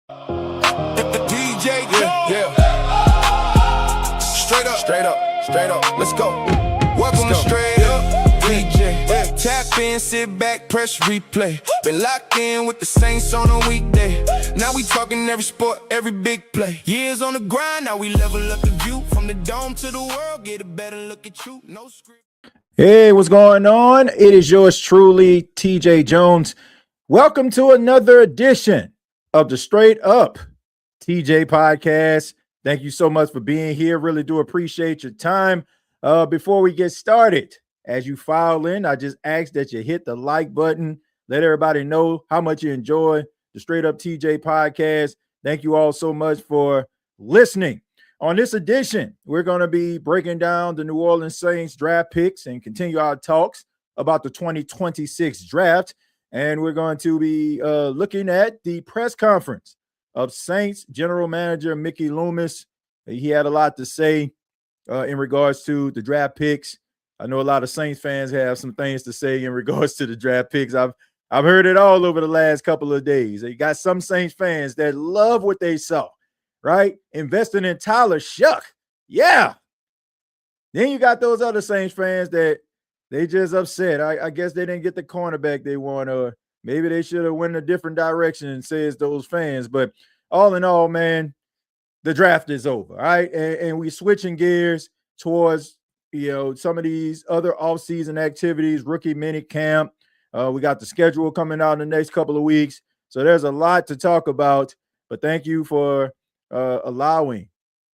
DJ, yeah. Straight up, let's go. Welcome to Straight Up TJAY. Tap in, sit back, press replay. Been locked in with the Saints on a weekday. Now we talking every sport, every big play. Years on the grind, now we level up the view. From the dome to the world, get a better look at you. No script. Hey, what's going on? It is yours truly, TJ Jones. Welcome to another edition of the Straight Up TJAY Podcast. Thank you so much for being here. Really do appreciate your time. Before we get started, as you file in, I just ask that you hit the like button. Let everybody know how much you enjoy the Straight Up TJAY Podcast. Thank you all so much for listening. On this edition, we're going to be breaking down the New Orleans Saints draft picks and continue our talks about the 2026 draft. And we're going to be looking at the press conference of Saints general manager Mickey Loomis. He had a lot to say in regards to the draft picks. I know a lot of Saints fans have some things to say in regards to the draft picks. I've heard it all over the last couple of days. You got some Saints fans that love what they saw, right? Investing in Tyler Shuck. Yeah. Then you got those other Saints fans that they just upset. I guess they didn't get the cornerback they want, or maybe they should have went a different direction, says those fans. But all in all, man, the draft is over, all right? And we switching gears towards, some of these other offseason activities, rookie mini camp. We got the schedule coming out in the next couple of weeks. So there's a lot to talk about. But thank you for allowing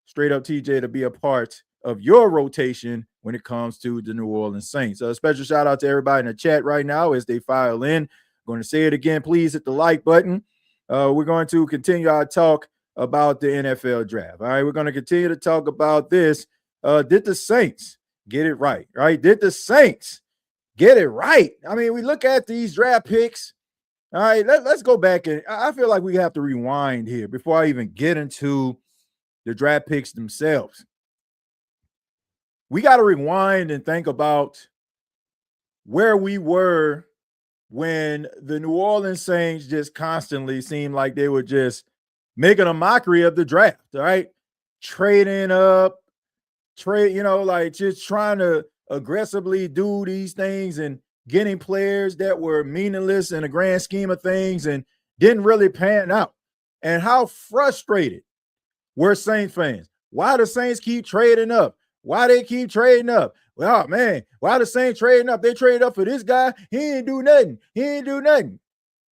Straight Up TJ to be a part of your rotation when it comes to the New Orleans Saints. A special shout out to everybody in the chat right now as they file in. I'm going to say it again. Please hit the like button. We're going to continue our talk about the NFL draft. All right, we're going to continue to talk about this. Did the Saints get it right? Right? Did the Saints get it right? I mean, we look at these draft picks. All right, let's go back. And I feel like we have to rewind here before I even get into the draft picks themselves. We got to rewind and think about where we were when the New Orleans Saints just constantly seemed like they were just making a mockery of the draft, all right? Trading up, just trying to aggressively do these things and getting players that were meaningless in the grand scheme of things and didn't really pan out. And how frustrated were Saints fans? Why the Saints keep trading up? Why they keep trading up? Well, man, why the Saints trading up? They traded up for this guy. He ain't do nothing.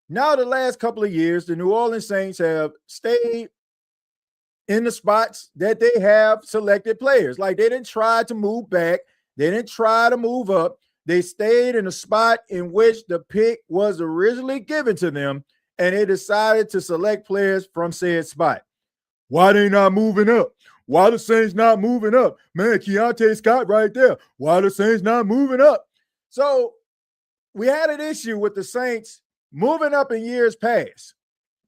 Now, the last couple of years, the New Orleans Saints have stayed in the spots that they have selected players. Like, they didn't try to move back. They didn't try to move up. They stayed in the spot in which the pick was originally given to them, and they decided to select players from said spot. Why they not moving up? Why the Saints not moving up? Man, Keontae Scott right there. Why the Saints not moving up? So we had an issue with the Saints moving up in years past.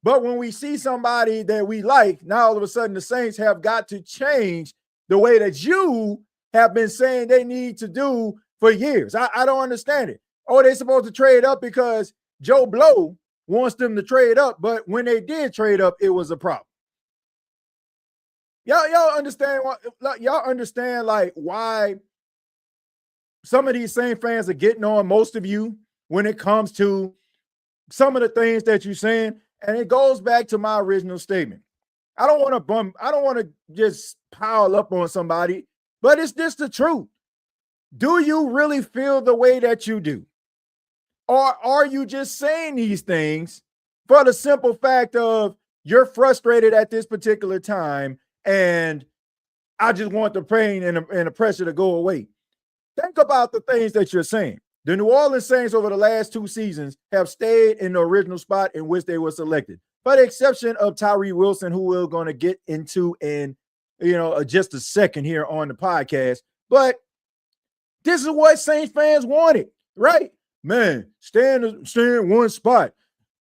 But when we see somebody that we like, now all of a sudden the Saints have got to change the way that you have been saying they need to do for years. I don't understand it. Oh, they're supposed to trade up because Joe Blow wants them to trade up. But when they did trade up, it was a problem. Y'all understand like why some of these same fans are getting on most of you when it comes to some of the things that you're saying. And it goes back to my original statement. I don't want to just pile up on somebody, but it's just the truth. Do you really feel the way that you do? Or are you just saying these things for the simple fact of you're frustrated at this particular time and I just want the pain and the pressure to go away? Think about the things that you're saying. The New Orleans Saints over the last 2 seasons have stayed in the original spot in which they were selected, by the exception of Tyree Wilson, who we're going to get into in just a second here on the podcast. But this is what Saints fans wanted, right? Man, stay in one spot,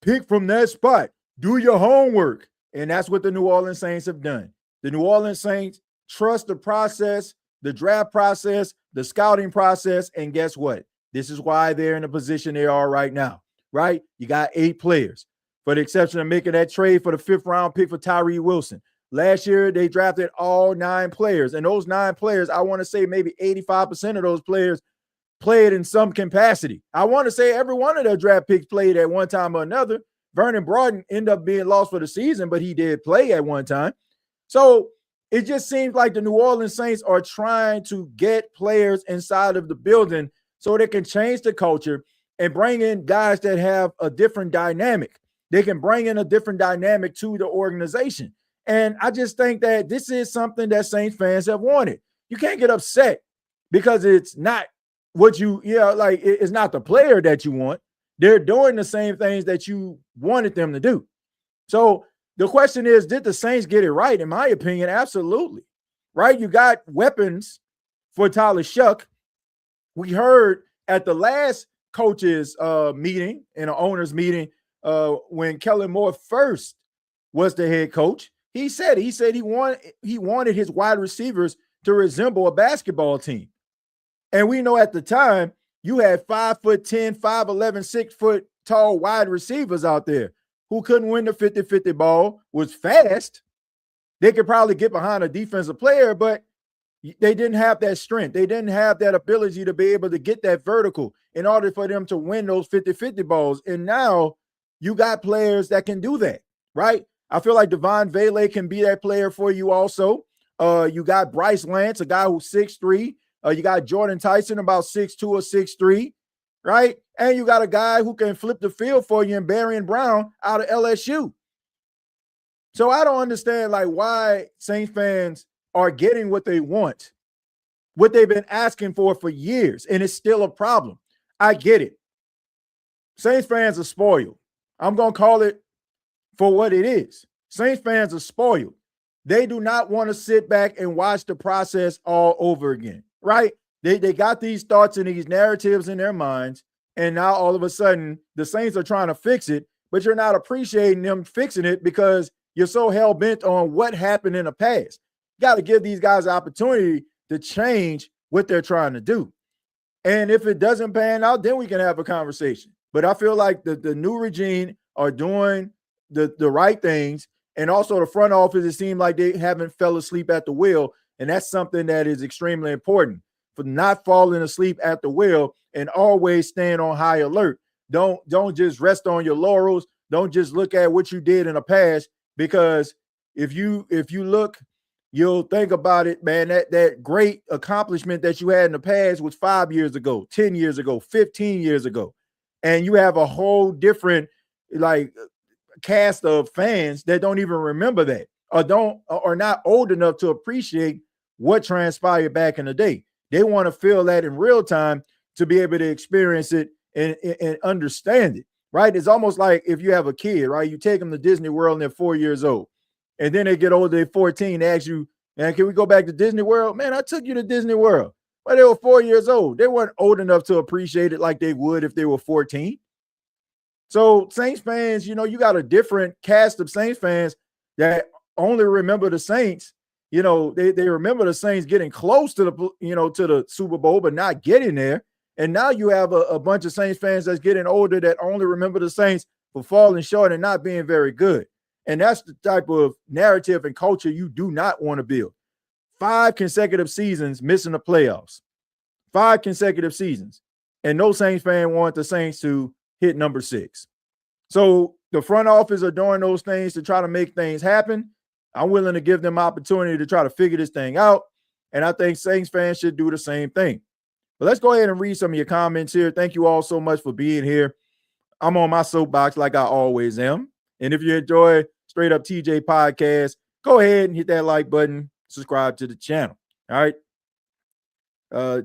pick from that spot, do your homework. And that's what the New Orleans Saints have done. The New Orleans Saints trust the process, the draft process, the scouting process, and guess what? This is why they're in the position they are right now, right? You got 8 players. for the exception of making that trade for the 5th round pick for Tyree Wilson. Last year, they drafted all 9 players. And those 9 players, I want to say maybe 85% of those players played in some capacity. I want to say every one of their draft picks played at one time or another. Vernon Broughton ended up being lost for the season, but he did play at one time. So it just seems like the New Orleans Saints are trying to get players inside of the building so they can change the culture and bring in guys that have a different dynamic. They can bring in a different dynamic to the organization. And I just think that this is something that Saints fans have wanted. You can't get upset because it's not what it's not the player that you want. They're doing the same things that you wanted them to do. So the question is, did the Saints get it right? In my opinion, absolutely. Right? You got weapons for Tyler Shuck. We heard at the last coaches meeting, in an owners meeting, when Kellen Moore first was the head coach, he said he wanted his wide receivers to resemble a basketball team. And we know at the time you had 5'10", 5'11", 6 foot tall wide receivers out there who couldn't win the 50-50 ball, was fast. They could probably get behind a defensive player, but they didn't have that strength. They didn't have that ability to be able to get that vertical in order for them to win those 50-50 balls. And now you got players that can do that, right? I feel like Devon Vele can be that player for you also. You got Bryce Lance, a guy who's 6'3". You got Jordan Tyson, about 6'2" or 6'3", right? And you got a guy who can flip the field for you in Barry Brown out of LSU. So I don't understand why Saints fans are getting what they want, what they've been asking for years, and it's still a problem. I get it. Saints fans are spoiled. I'm going to call it for what it is. Saints fans are spoiled. They do not want to sit back and watch the process all over again, right? They got these thoughts and these narratives in their minds, and now all of a sudden the Saints are trying to fix it, but you're not appreciating them fixing it because you're so hell-bent on what happened in the past. You got to give these guys an opportunity to change what they're trying to do. And if it doesn't pan out, then we can have a conversation. But I feel like the new regime are doing the right things. And also the front office, it seemed like they haven't fell asleep at the wheel. And that's something that is extremely important, for not falling asleep at the wheel and always staying on high alert. Don't just rest on your laurels. Don't just look at what you did in the past, because if you look, you'll think about it, man, that great accomplishment that you had in the past was 5 years ago, 10 years ago, 15 years ago. And you have a whole different cast of fans that don't even remember that, or are not old enough to appreciate what transpired back in the day. They want to feel that in real time to be able to experience it and understand it, right? It's almost like if you have a kid, right? You take them to Disney World and they're 4 years old, and then they get older, they're 14, they ask you, man, can we go back to Disney World? Man, I took you to Disney World. But they were 4 years old. They weren't old enough to appreciate it like they would if they were 14. So Saints fans, you got a different cast of Saints fans that only remember the Saints. They remember the Saints getting close to the Super Bowl, but not getting there. And now you have a bunch of Saints fans that's getting older that only remember the Saints for falling short and not being very good. And that's the type of narrative and culture you do not want to build. 5 consecutive seasons missing the playoffs. 5 consecutive seasons. And no Saints fan want the Saints to hit number 6. So the front office are doing those things to try to make things happen. I'm willing to give them opportunity to try to figure this thing out. And I think Saints fans should do the same thing. But let's go ahead and read some of your comments here. Thank you all so much for being here. I'm on my soapbox like I always am. And if you enjoy Straight Up TJ Podcast, go ahead and hit that like button, subscribe to the channel. All right.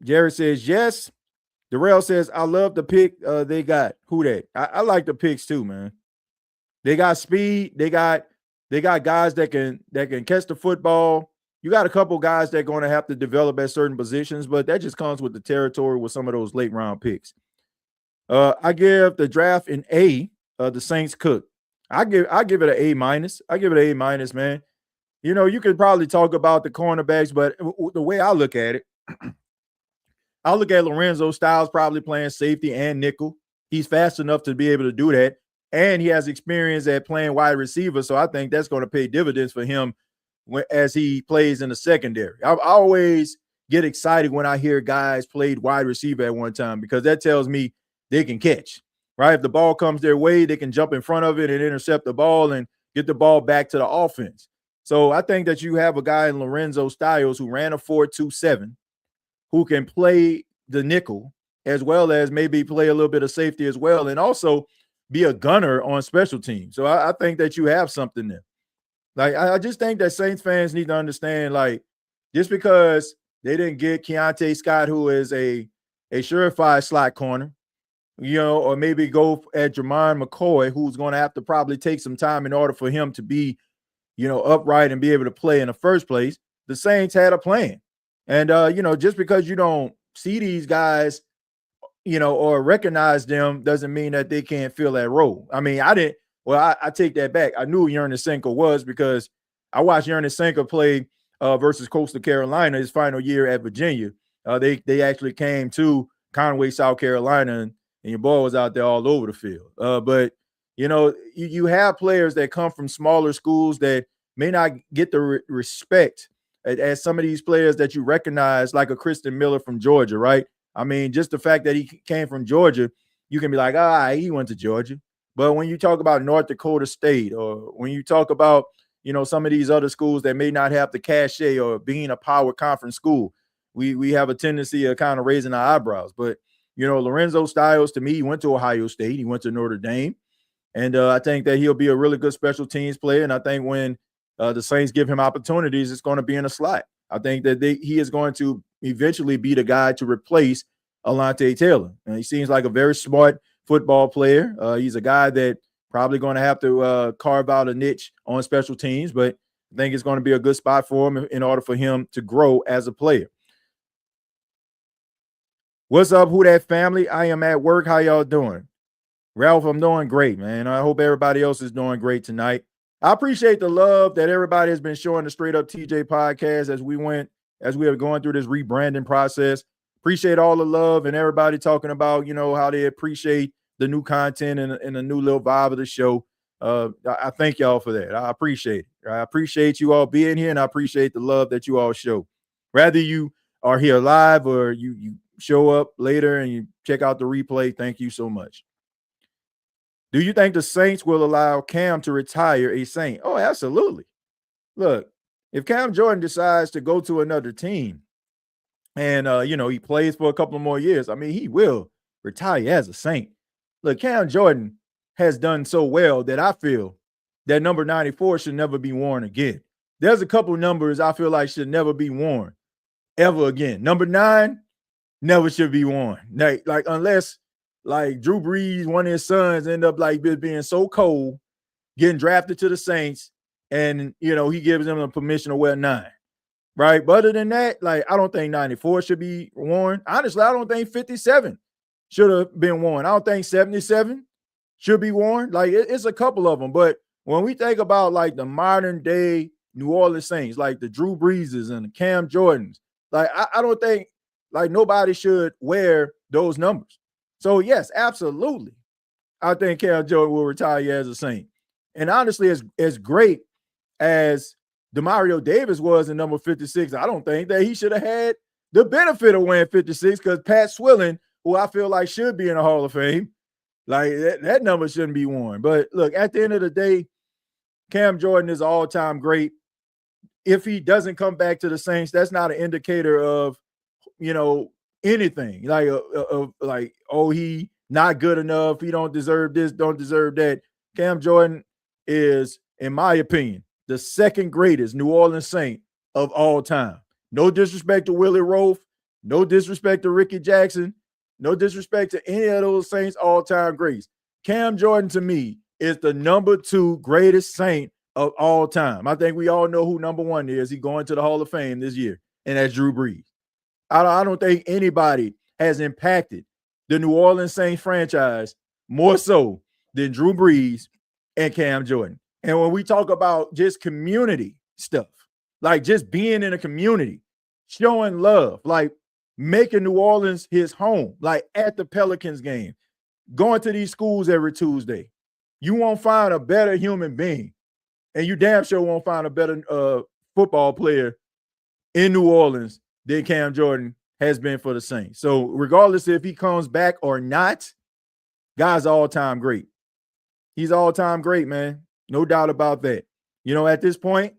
Jerry says yes. Darrell says, I love the pick they got. Who that? I like the picks too, man. They got speed. They got guys that can catch the football. You got a couple guys that are going to have to develop at certain positions, but that just comes with the territory with some of those late round picks. I give the draft an A. The Saints cook. I give it an A-. I give it an A-, man. You could probably talk about the cornerbacks, but the way I look at it, I look at Lorenzo Styles probably playing safety and nickel. He's fast enough to be able to do that. and he has experience at playing wide receiver. So I think that's going to pay dividends for him as he plays in the secondary. I always get excited when I hear guys played wide receiver at one time, because that tells me they can catch, right? If the ball comes their way, they can jump in front of it and intercept the ball and get the ball back to the offense. So I think that you have a guy in Lorenzo Styles who ran a 4.27, who can play the nickel as well as maybe play a little bit of safety as well, and also be a gunner on special teams. So I think that you have something there. Like, I just think that Saints fans need to understand, like, just because they didn't get Keontae Scott, who is a surefire slot corner, or maybe go at Jermon McCoy, who's going to have to probably take some time in order for him to be, upright and be able to play in the first place. The Saints had a plan. And, just because you don't see these guys, or recognize them doesn't mean that they can't fill that role. I mean, I take that back. I knew Yernis Senka was, because I watched Yernis Senka play versus Coastal Carolina his final year at Virginia. They actually came to Conway, South Carolina, and your boy was out there all over the field. But you have players that come from smaller schools that may not get the respect as some of these players that you recognize, like a Christian Miller from Georgia, right? I mean, just the fact that he came from Georgia, you can be like, he went to Georgia. But when you talk about North Dakota State, or when you talk about, some of these other schools that may not have the cachet or being a power conference school, we have a tendency of kind of raising our eyebrows. But, Lorenzo Styles, to me, he went to Ohio State. He went to Notre Dame. And I think that he'll be a really good special teams player. And I think when the Saints give him opportunities, it's going to be in a slot. I think that he is going to eventually be the guy to replace Alontae Taylor. And he seems like a very smart football player. He's a guy that probably going to have to carve out a niche on special teams, but I think it's going to be a good spot for him in order for him to grow as a player. What's up, Who Dat family? I am at work. How y'all doing? Ralph, I'm doing great, man. I hope everybody else is doing great tonight. I appreciate the love that everybody has been showing the Straight Up TJ podcast as we are going through this rebranding process. Appreciate all the love and everybody talking about, how they appreciate the new content and the new little vibe of the show. I thank y'all for that. I appreciate it. I appreciate you all being here, and I appreciate the love that you all show. Whether you are here live or you show up later and you check out the replay, thank you so much. Do you think the Saints will allow Cam to retire a Saint? Oh, absolutely. Look, if Cam Jordan decides to go to another team and, he plays for a couple more years, I mean, he will retire as a Saint. Look, Cam Jordan has done so well that I feel that number 94 should never be worn again. There's a couple numbers I feel like should never be worn ever again. Number 9 never should be worn. Like unless like Drew Brees, one of his sons, end up like being so cold, getting drafted to the Saints, and he gives them the permission to wear 9. Right. But other than that, like, I don't think 94 should be worn. Honestly, I don't think 57 should have been worn. I don't think 77 should be worn. Like, it's a couple of them. But when we think about like the modern day New Orleans Saints, like the Drew Breeses and the Cam Jordans, like I don't think like nobody should wear those numbers. So yes, absolutely. I think Cam Jordan will retire as a Saint. And honestly, as great as Demario Davis was in number 56, I don't think that he should have had the benefit of wearing 56, because Pat Swilling, who I feel like should be in the Hall of Fame, like that number shouldn't be worn. But look, at the end of the day, Cam Jordan is all-time great. If he doesn't come back to the Saints, that's not an indicator of, anything like, oh, he not good enough, he don't deserve this, don't deserve that. Cam Jordan is, in my opinion, the second greatest New Orleans Saint of all time. No disrespect to Willie Roaf, no disrespect to Ricky Jackson, no disrespect to any of those Saints all-time greats. Cam Jordan, to me, is the number 2 greatest Saint of all time. I think we all know who number 1 is. He's going to the Hall of Fame this year, and that's Drew Brees. I don't think anybody has impacted the New Orleans Saints franchise more so than Drew Brees and Cam Jordan. And when we talk about just community stuff, like just being in a community, showing love, like making New Orleans his home, like at the Pelicans game, going to these schools every Tuesday, You won't find a better human being, and you damn sure won't find a better football player in New Orleans than Cam Jordan has been for the Saints. So regardless if he comes back or not, guy's all-time great. He's all-time great, man. No doubt about that. At this point,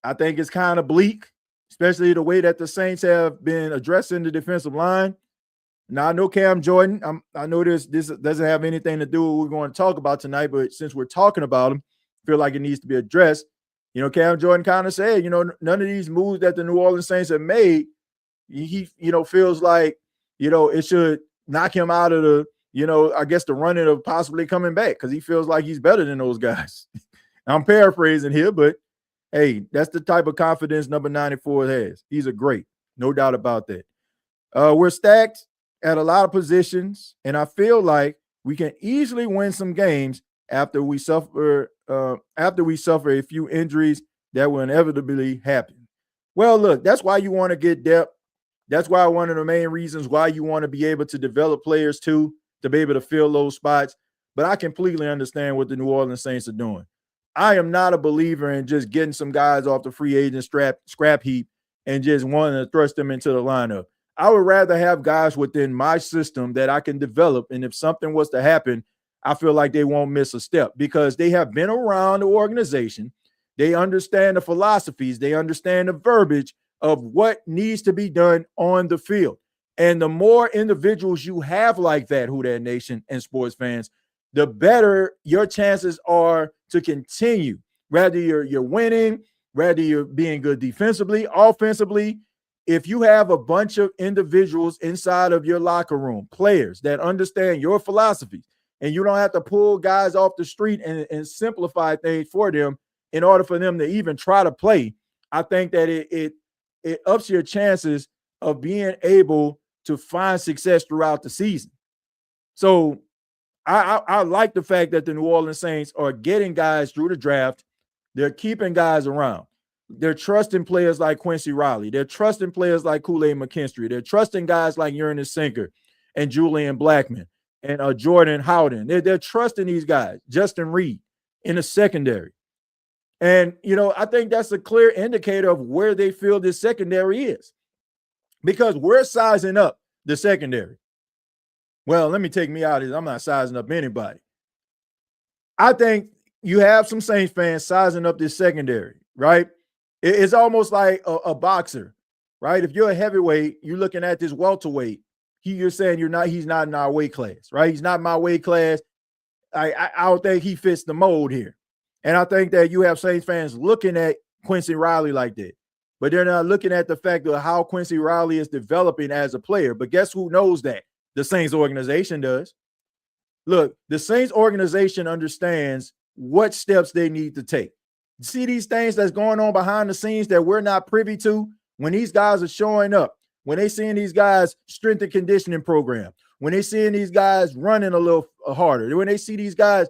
I think it's kind of bleak, especially the way that the Saints have been addressing the defensive line. Now, I know Cam Jordan. I know this doesn't have anything to do with what we're going to talk about tonight, but since we're talking about him, I feel like it needs to be addressed. Cam Jordan kind of said, none of these moves that the New Orleans Saints have made, he feels like, it should knock him out of the, I guess the running of possibly coming back because he feels like he's better than those guys. I'm paraphrasing here, but hey, that's the type of confidence number 94 has. He's a great, no doubt about that. We're stacked at a lot of positions, and I feel like we can easily win some games after we suffer a few injuries that will inevitably happen. Well, look, that's why you want to get depth. That's why one of the main reasons why you want to be able to develop players too, to be able to fill those spots. But I completely understand what the New Orleans Saints are doing. I am not a believer in just getting some guys off the free agent scrap heap and just wanting to thrust them into the lineup. I would rather have guys within my system that I can develop. And if something was to happen, I feel like they won't miss a step because they have been around the organization. They understand the philosophies. They understand the verbiage of what needs to be done on the field. And the more individuals you have like that, Who Dat Nation and sports fans, the better your chances are to continue. Whether you're winning, whether you're being good defensively, offensively, if you have a bunch of individuals inside of your locker room, players that understand your philosophies, and you don't have to pull guys off the street and simplify things for them in order for them to even try to play, I think that it ups your chances of being able to find success throughout the season. So I like the fact that the New Orleans Saints are getting guys through the draft. They're keeping guys around. They're trusting players like Quincy Riley. They're trusting players like Kool-Aid McKinstry. They're trusting guys like Uranus Sinker and Julian Blackman and Jordan Howden. They're trusting these guys, Justin Reed in the secondary. And, I think that's a clear indicator of where they feel this secondary is because we're sizing up the secondary. Well, let me take me out of this. I'm not sizing up anybody. I think you have some Saints fans sizing up this secondary, right? It's almost like a boxer, right? If you're a heavyweight, you're looking at this welterweight. You're saying he's not in our weight class, right? He's not my weight class. I don't think he fits the mold here. And I think that you have Saints fans looking at Quincy Riley like that. But they're not looking at the fact of how Quincy Riley is developing as a player. But guess who knows that? The Saints organization does. Look, the Saints organization understands what steps they need to take. See these things that's going on behind the scenes that we're not privy to when these guys are showing up, when they seeing these guys strength and conditioning program, when they seeing these guys running a little harder, when they see these guys,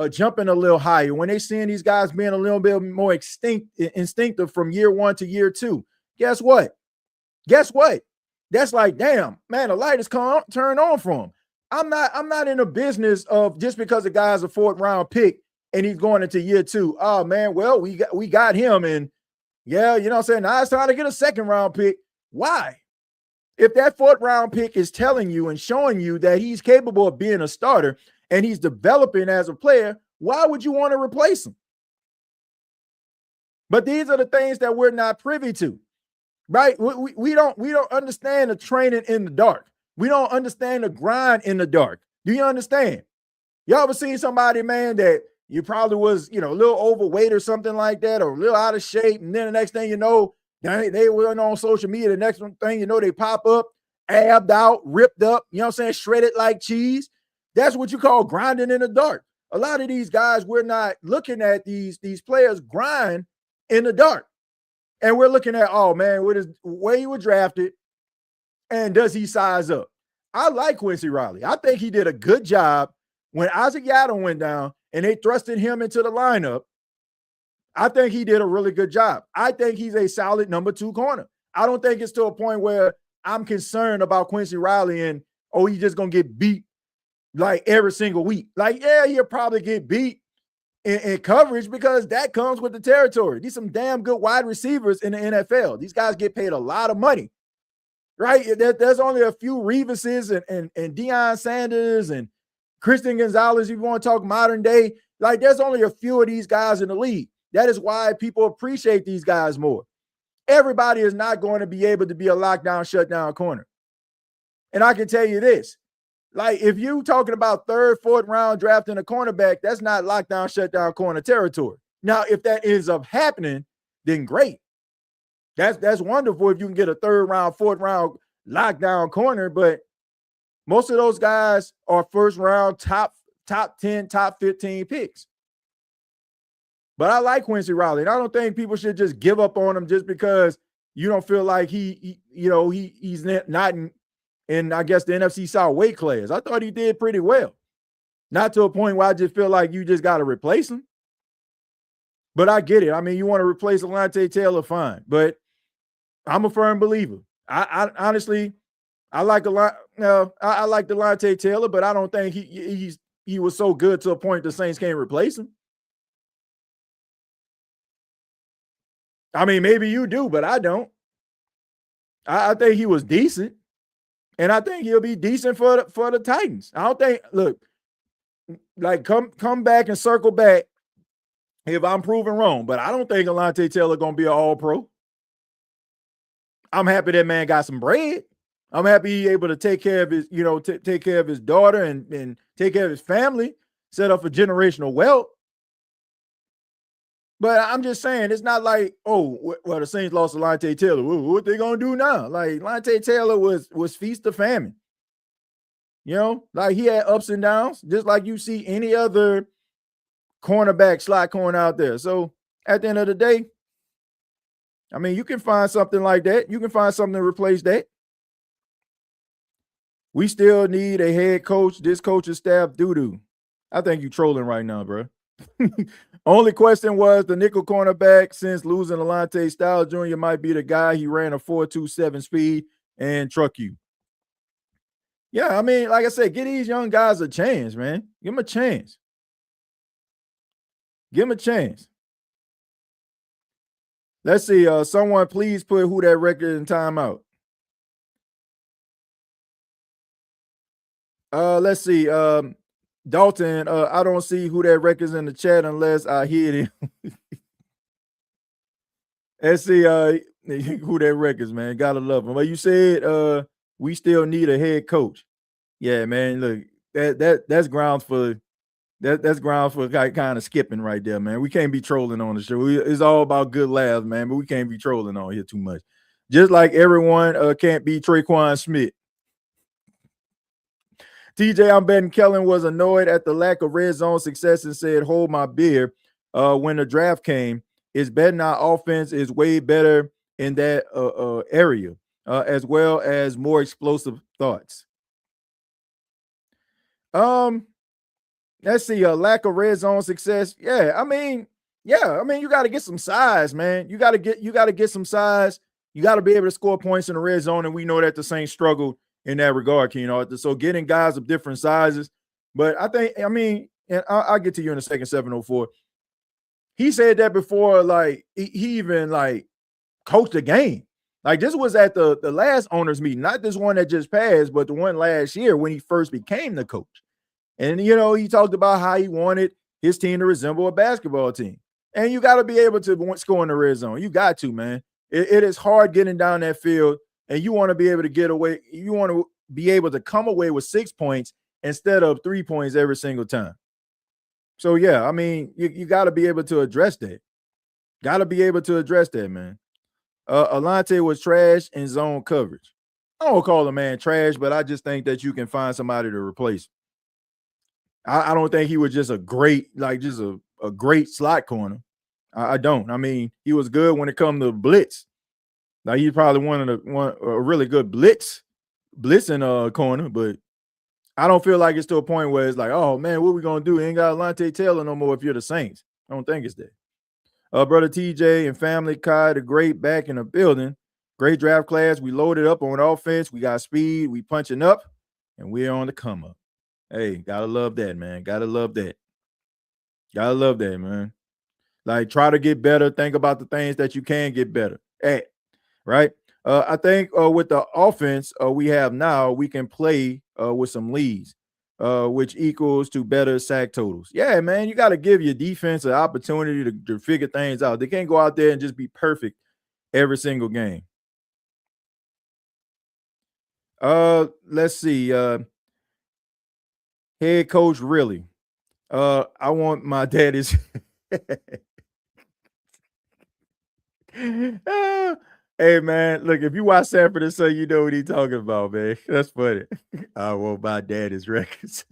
jumping a little higher, when they seeing these guys being a little bit more instinctive from year one to year two. Guess what? That's like, damn, man, the light is turned on for him. I'm not in the business of just because the guy's a 4th round pick and he's going into year 2. Oh man, well, we got him, and yeah, you know what I'm saying? Now it's time to get a 2nd round pick. Why? If that 4th round pick is telling you and showing you that he's capable of being a starter and he's developing as a player, why would you want to replace him? But these are the things that we're not privy to. Right? We don't understand the training in the dark. We don't understand the grind in the dark. Do you understand? You ever seen somebody, man, that you probably was, a little overweight or something like that, or a little out of shape, and then the next thing you know, they were on social media. The next thing you know, they pop up, abbed out, ripped up, shredded like cheese. That's what you call grinding in the dark. A lot of these guys, we're not looking at these players grind in the dark. And we're looking at, oh, man, where he was drafted and does he size up? I like Quincy Riley. I think he did a good job when Isaac Yaddle went down and they thrusted him into the lineup. I think he did a really good job. I think he's a solid number 2 corner. I don't think it's to a point where I'm concerned about Quincy Riley and, he's just going to get beat like every single week. Like, yeah, you'll probably get beat in coverage because that comes with the territory. These some damn good wide receivers in the NFL. These guys get paid a lot of money, right? There's only a few Reeveses and Deion Sanders and Christian Gonzalez. If you want to talk modern day, like there's only a few of these guys in the league. That is why people appreciate these guys more. Everybody is not going to be able to be a lockdown, shutdown corner. And I can tell you this, like if you talking about third, fourth round drafting a cornerback, that's not lockdown, shutdown corner territory. Now, if that ends up happening, then great. That's wonderful if you can get a third round, fourth round lockdown corner, but most of those guys are first round, top 10, top 15 picks. But I like Quincy Riley, and I don't think people should just give up on him just because you don't feel like he's not in I guess the NFC South weight class. I thought he did pretty well. Not to a point where I just feel like you just got to replace him. But I get it. I mean, you want to replace Alontae Taylor, fine. But I'm a firm believer. I honestly, I like Alontae Taylor, but I don't think he was so good to a point the Saints can't replace him. I mean, maybe you do, but I don't. I think he was decent, and I think he'll be decent for the Titans. I don't think. Look, like come back and circle back if I'm proven wrong, but I don't think Alontae Taylor gonna be an All-Pro. I'm happy that man got some bread. I'm happy he able to take care of his, take care of his daughter and take care of his family, set up for generational wealth. But I'm just saying, it's not like, oh, well, the Saints lost Alontae Taylor. What they gonna do now? Like Alontae Taylor was feast or famine. Like he had ups and downs, just like you see any other cornerback, slot corner out there. So at the end of the day, I mean, you can find something like that. You can find something to replace that. We still need a head coach. This coaching staff doo-doo. I think you're trolling right now, bro. Only question was the nickel cornerback since losing Alontae Styles Jr. might be the guy. He ran a 4.27 speed and truck you. Yeah, I mean, like I said, give these young guys a chance, man. Give them a chance. Give them a chance. Let's see. Someone please put who that record in timeout. Let's see. Dalton, I don't see who that record's in the chat unless I hear it. Let's see who that record's, man. Gotta love him. But you said we still need a head coach. Yeah, man. Look, that's grounds for that's grounds for kind of skipping right there, man. We can't be trolling on the show. It's all about good laughs, man, but we can't be trolling on here too much. Just like everyone can't be Traquan Smith. TJ, I'm betting Kellen was annoyed at the lack of red zone success and said, hold my beer when the draft came. Is betting our offense is way better in that area, as well as more explosive thoughts. Let's see, a lack of red zone success. I mean, you got to get some size, man. You got to get some size. You got to be able to score points in the red zone, and we know that the Saints struggled in that regard, so getting guys of different sizes. But I mean, and I'll get to you in a second, 704. He said that before, like, he even, like, coached the game. Like, this was at the last owners meeting, not this one that just passed, but the one last year when he first became the coach. And, he talked about how he wanted his team to resemble a basketball team. And you got to be able to score in the red zone. You got to, man. It is hard getting down that field. And you want to be able to get away. You want to be able to come away with 6 points instead of 3 points every single time. So, yeah, I mean, you got to be able to address that. Got to be able to address that, man. Alontae was trash in zone coverage. I don't call the man trash, but I just think that you can find somebody to replace him. I don't think he was just a great slot corner. I don't. I mean, he was good when it comes to blitz. Now he's probably a really good blitzing corner, but I don't feel like it's to a point where it's like, oh man, what we gonna do? Ain't got Alontae Taylor no more if you're the Saints. I don't think it's that. Brother TJ and family, Kai, the great back in the building. Great draft class. We loaded up on offense. We got speed. We punching up, and we're on the come up. Hey, gotta love that, man. Gotta love that. Gotta love that, man. Like, try to get better. Think about the things that you can get better at, right? I think with the offense we have now, we can play with some leads, which equals to better sack totals. Yeah, man, you got to give your defense an opportunity to figure things out. They can't go out there and just be perfect every single game. Let's see. Head coach, really? I want my daddy's. Hey man, look, if you watch Sanford and Son, you know what he's talking about, man. That's funny. I want my daddy's records.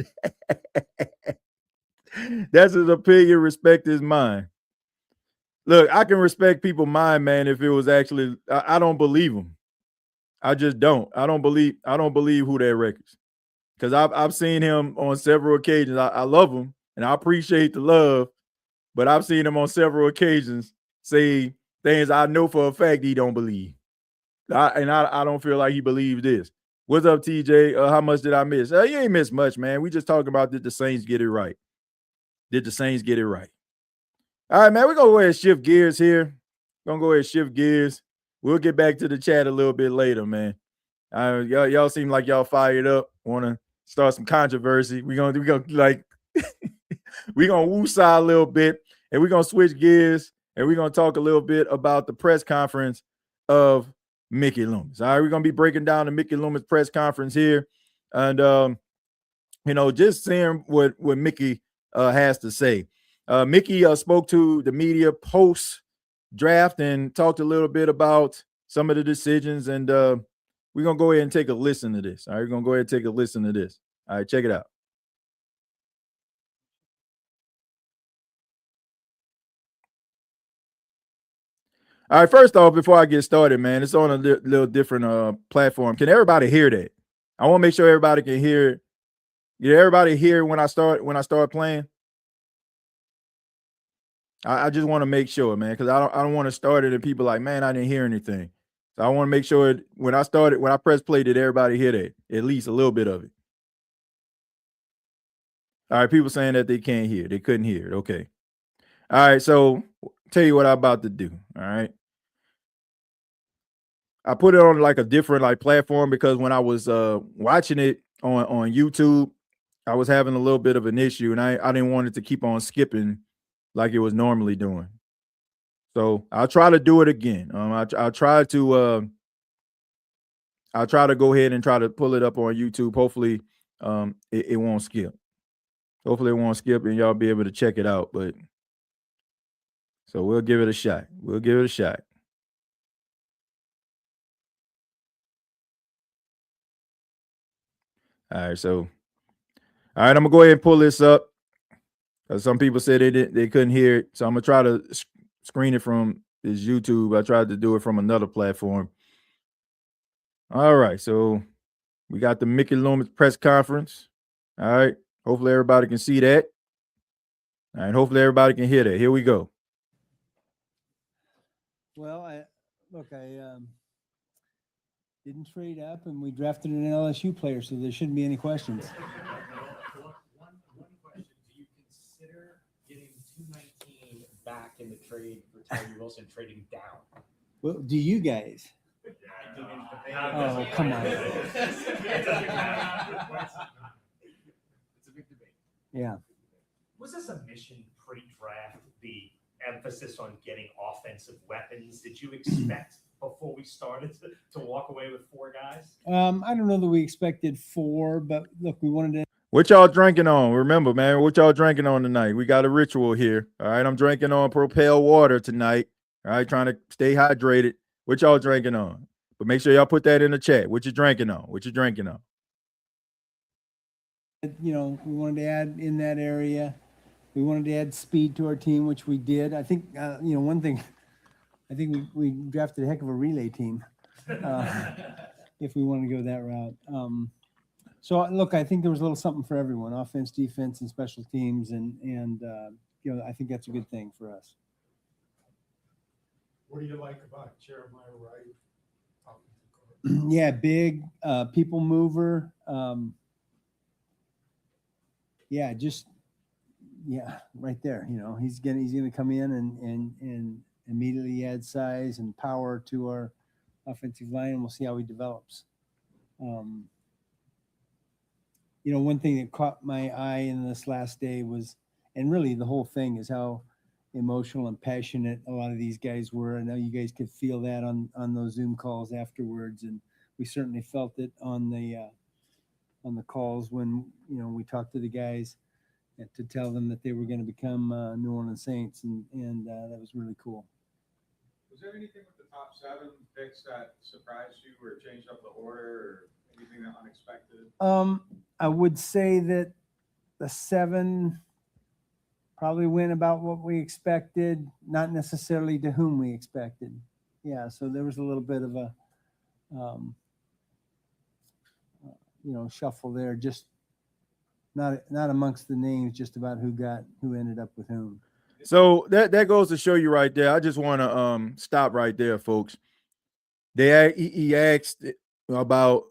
That's his opinion. Respect his mind. Look, I can respect people's mind, man. If it was actually, I don't believe them. I just don't. I don't believe who their records, because I've seen him on several occasions. I love him and I appreciate the love, but I've seen him on several occasions say things I know for a fact he don't believe. I don't feel like he believes this. What's up, TJ? How much did I miss? You ain't missed much, man. We just talking about did the Saints get it right? Did the Saints get it right? All right, man. We're gonna go ahead and shift gears here. Gonna go ahead and shift gears. We'll get back to the chat a little bit later, man. Y'all seem like y'all fired up. Want to start some controversy? We gonna like we gonna woosah a little bit, and we're gonna switch gears, and we're gonna talk a little bit about the press conference of Mickey Loomis. All right, we're gonna be breaking down the Mickey Loomis press conference here, and just seeing what Mickey has to say. Mickey spoke to the media post draft and talked a little bit about some of the decisions, and we're gonna go ahead and take a listen to this. All right, we're gonna go ahead and take a listen to this. All right, check it out. All right, first off, before I get started, man, it's on a little different platform. Can everybody hear that? I want to make sure everybody can hear. Yeah, everybody hear when I start playing. I just want to make sure, man, because I don't want to start it and people like, man, I didn't hear anything. So I want to make sure when I press play, did everybody hear that? At least a little bit of it. All right, people saying that they can't hear, they couldn't hear it. Okay. All right, so tell you what I'm about to do. All right. I put it on like a different like platform because when I was watching it on YouTube, I was having a little bit of an issue, and I didn't want it to keep on skipping like it was normally doing. So I'll try to do it again. I'll try to go ahead and try to pull it up on YouTube. Hopefully, it won't skip. Hopefully, it won't skip, and y'all be able to check it out. But so we'll give it a shot. We'll give it a shot. All right, so all right, I'm gonna go ahead and pull this up because some people said they couldn't hear it. So I'm gonna try to screen it from this YouTube. I tried to do it from another platform. All right, so we got the Mickey Loomis press conference. All right, hopefully everybody can see that. All right, hopefully everybody can hear that. Here we go. Well, I didn't trade up, and we drafted an LSU player, so there shouldn't be any questions. One question: do you consider getting 219 back in the trade for Tyree Wilson, trading down? Well, do you guys? Oh, come on. It's a big debate. Yeah. Was this a mission pre-draft, the emphasis on getting offensive weapons? Did you expect before we started to walk away with 4 guys? I don't know that we expected 4, but look, we wanted to. What y'all drinking on? Remember, man, what y'all drinking on tonight? We got a ritual here. All right, I'm drinking on Propel water tonight. All right, trying to stay hydrated. What y'all drinking on? But make sure y'all put that in the chat. What you drinking on? What you drinking on? We wanted to add in that area. We wanted to add speed to our team, which we did. I think, one thing, I think we drafted a heck of a relay team if we want to go that route. So, look, I think there was a little something for everyone, offense, defense, and special teams. And I think that's a good thing for us. What do you like about Jeremiah Wright? Yeah, big people mover. yeah, just right there. He's gonna come in and immediately add size and power to our offensive line, and we'll see how he develops. One thing that caught my eye in this last day was, and really the whole thing, is how emotional and passionate a lot of these guys were. I know you guys could feel that on those Zoom calls afterwards, and we certainly felt it on the calls when we talked to the guys and to tell them that they were going to become New Orleans Saints, and that was really cool. Was there anything with the top 7 picks that surprised you or changed up the order or anything that unexpected? I would say that the 7 probably went about what we expected, not necessarily to whom we expected. Yeah, so there was a little bit of a shuffle there, just not amongst the names, just about who ended up with whom. So that goes to show you right there. I just want to stop right there, folks. He asked about,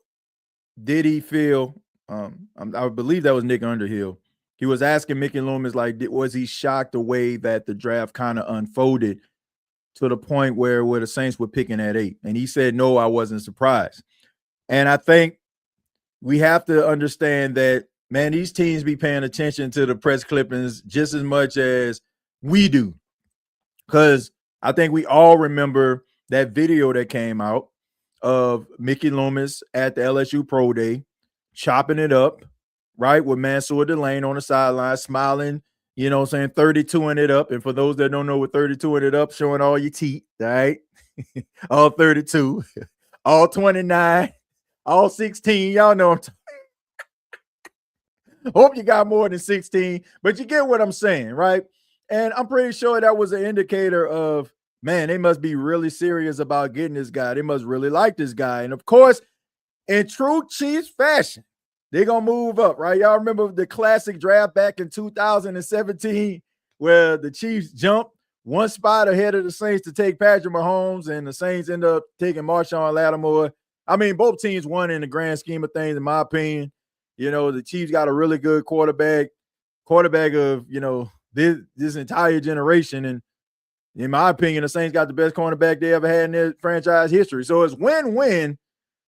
did he feel I believe that was Nick Underhill. He was asking Mickey Loomis, like, was he shocked the way that the draft kind of unfolded to the point where the Saints were picking at 8? And he said, no, I wasn't surprised. And I think we have to understand that, man, these teams be paying attention to the press clippings just as much as we do. Because I think we all remember that video that came out of Mickey Loomis at the LSU Pro Day, chopping it up, right, with Mansour Delane on the sideline, smiling, 32ing it up. And for those that don't know what 32ing it up, showing all your teeth, right? All 32, all 29, all 16. Y'all know I'm hope you got more than 16, but you get what I'm saying, right? And I'm pretty sure that was an indicator of, man, they must be really serious about getting this guy. They must really like this guy. And of course, in true Chiefs fashion, they're going to move up, right? Y'all remember the classic draft back in 2017 where the Chiefs jumped one spot ahead of the Saints to take Patrick Mahomes, and the Saints end up taking Marshawn Lattimore. I mean, both teams won in the grand scheme of things, in my opinion. The Chiefs got a really good quarterback of, this entire generation. And in my opinion, the Saints got the best cornerback they ever had in their franchise history. So it's win-win.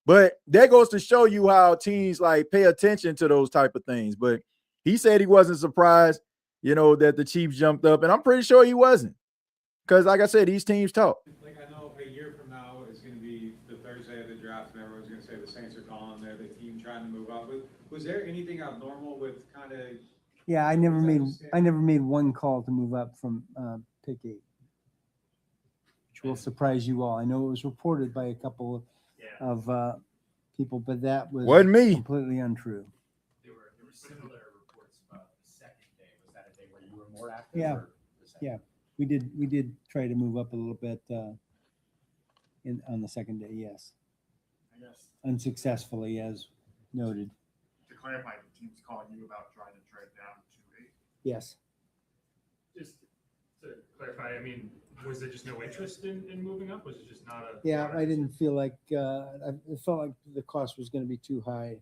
But that goes to show you how teams pay attention to those type of things. But he said he wasn't surprised, that the Chiefs jumped up. And I'm pretty sure he wasn't. Because, like I said, these teams talk. I know a year from now is going to be the Thursday of the draft, and everyone's going to say the Saints are calling. They're the team trying to move up. Was there anything abnormal with kind of? Yeah, I never made one call to move up from pick 8, which will surprise you all. I know it was reported by a couple of people, but that wasn't me. Completely untrue. There were similar reports about the second day. Was that a day where you were more active? Yeah. Or the second? Yeah, we did try to move up a little bit on the second day. Yes, I guess unsuccessfully, as noted. to clarify, the team's calling you about trying to trade down to 8. Yes. Just to clarify, I mean, was there just no interest in moving up? Was it just not a? Yeah, I didn't feel like I felt like the cost was going to be too high,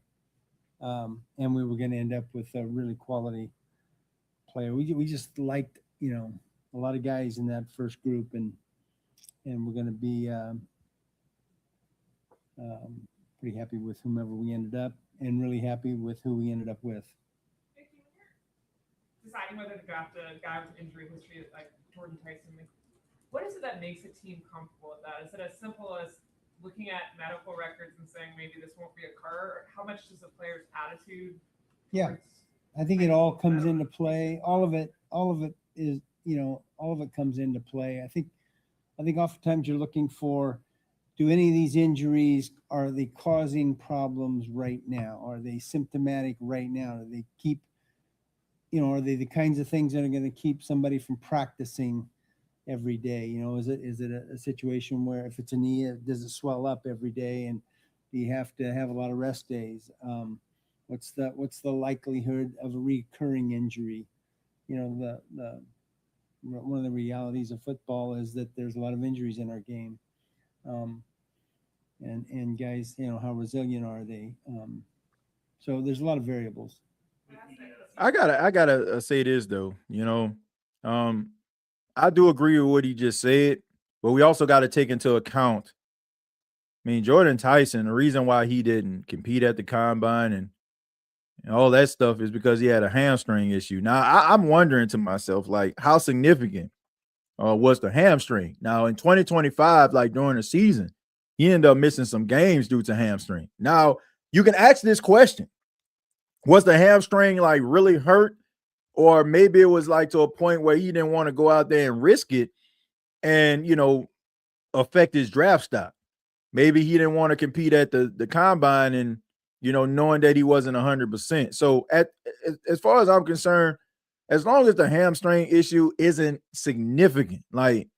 and we were going to end up with a really quality player. We just liked a lot of guys in that first group, and we're going to be pretty happy with whomever we ended up, and really happy with who we ended up with. Mickey, when you're deciding whether to draft a guy with injury history like Jordan Tyson, what is it that makes a team comfortable with that? Is it as simple as looking at medical records and saying maybe this won't reoccur? Or how much does the player's attitude? Yeah, I think it all comes into play. All of it is, all of it comes into play. I think oftentimes you're looking for, do any of these injuries, are they causing problems right now? Are they symptomatic right now? Do they keep, are they the kinds of things that are going to keep somebody from practicing every day? Is it a situation where if it's a knee, does it swell up every day, and do you have to have a lot of rest days? What's the likelihood of a recurring injury? The one of the realities of football is that there's a lot of injuries in our game, and guys, how resilient are they? So there's a lot of variables. Can I ask that I gotta say this though. I do agree with what he just said, but we also got to take into account. I mean, Jordan Tyson, the reason why he didn't compete at the combine and all that stuff is because he had a hamstring issue. Now, I'm wondering to myself, like, how significant was the hamstring? Now, in 2025, like during the season, he ended up missing some games due to hamstring. Now, you can ask this question. Was the hamstring like really hurt? Or maybe it was like to a point where he didn't want to go out there and risk it and, affect his draft stock. Maybe he didn't want to compete at the combine and, knowing that he wasn't 100%. So as far as I'm concerned, as long as the hamstring issue isn't significant, like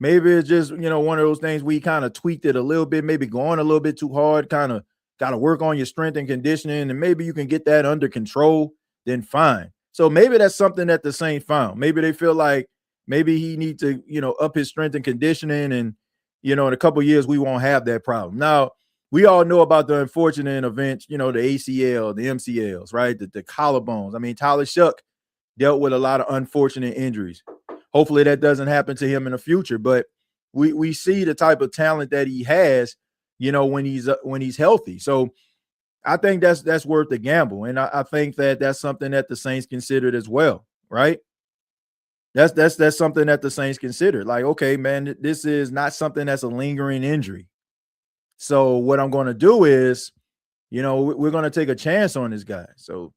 maybe it's just, one of those things we kind of tweaked it a little bit, maybe going a little bit too hard, kind of got to work on your strength and conditioning, and maybe you can get that under control, then fine. So maybe that's something that the Saints found. Maybe they feel like maybe he needs to, up his strength and conditioning. And, in a couple of years, we won't have that problem. Now, we all know about the unfortunate events, the ACL, the MCLs, right? The collarbones. I mean, Tyler Shuck dealt with a lot of unfortunate injuries. Hopefully that doesn't happen to him in the future. But we see the type of talent that he has, when he's healthy. So I think that's worth the gamble. And I think that's something that the Saints considered as well, right? That's something that the Saints considered. Like, okay, man, this is not something that's a lingering injury. So what I'm going to do is, we're going to take a chance on this guy. So,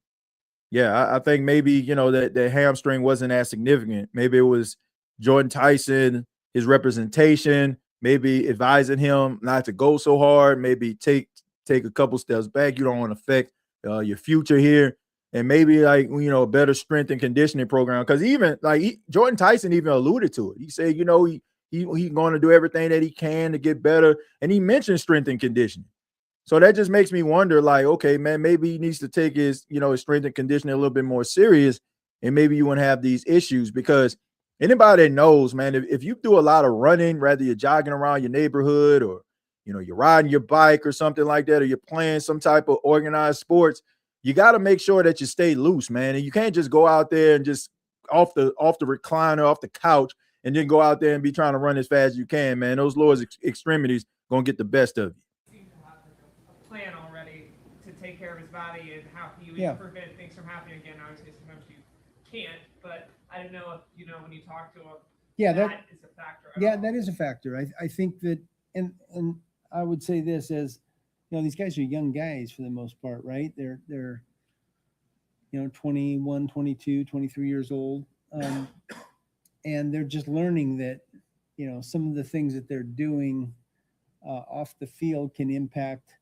yeah, I think maybe, that the hamstring wasn't as significant. Maybe it was Jordan Tyson, his representation, maybe advising him not to go so hard, maybe take a couple steps back. You don't want to affect your future here. And maybe like, a better strength and conditioning program. Because even like Jordan Tyson even alluded to it. He said, he's going to do everything that he can to get better. And he mentioned strength and conditioning. So that just makes me wonder, like, okay, man, maybe he needs to take his, his strength and conditioning a little bit more serious. And maybe you wouldn't have these issues, because anybody that knows, man, if you do a lot of running, whether you're jogging around your neighborhood or, you're riding your bike or something like that, or you're playing some type of organized sports, you got to make sure that you stay loose, man. And you can't just go out there and just off the recliner, off the couch, and then go out there and be trying to run as fast as you can, man. Those lower extremities going to get the best of you. Seem to have a plan already to take care of his body and how he would prevent things from happening again. Obviously, sometimes you can't, but I don't know if, when you talk to him, that is a factor. That is a factor. I think that, and I would say this as, these guys are young guys for the most part, right? They're 21, 22, 23 years old. And they're just learning that, some of the things that they're doing off the field can impact,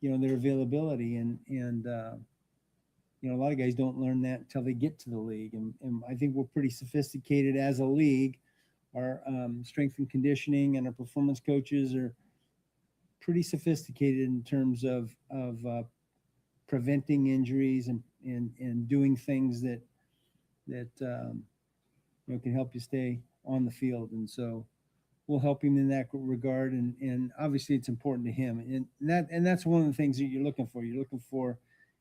their availability. And a lot of guys don't learn that until they get to the league. And I think we're pretty sophisticated as a league. Our strength and conditioning and our performance coaches are pretty sophisticated in terms of preventing injuries and doing things that can help you stay on the field. And so we'll help him in that regard. And obviously it's important to him. And that's one of the things that you're looking for. You're looking for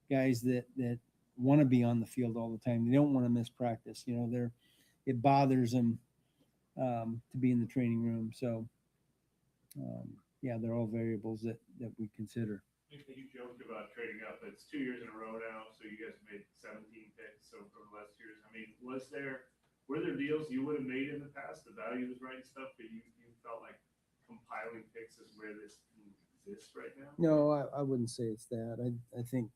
guys that want to be on the field all the time. They don't want to miss practice. It bothers them to be in the training room. So, they're all variables that we consider. You joked about trading up. It's 2 years in a row now, so you guys made 17 picks over the last years. I mean, were there deals you would have made in the past? The value was right and stuff, but you felt like compiling picks is where this exists right now? No, I wouldn't say it's that. I think,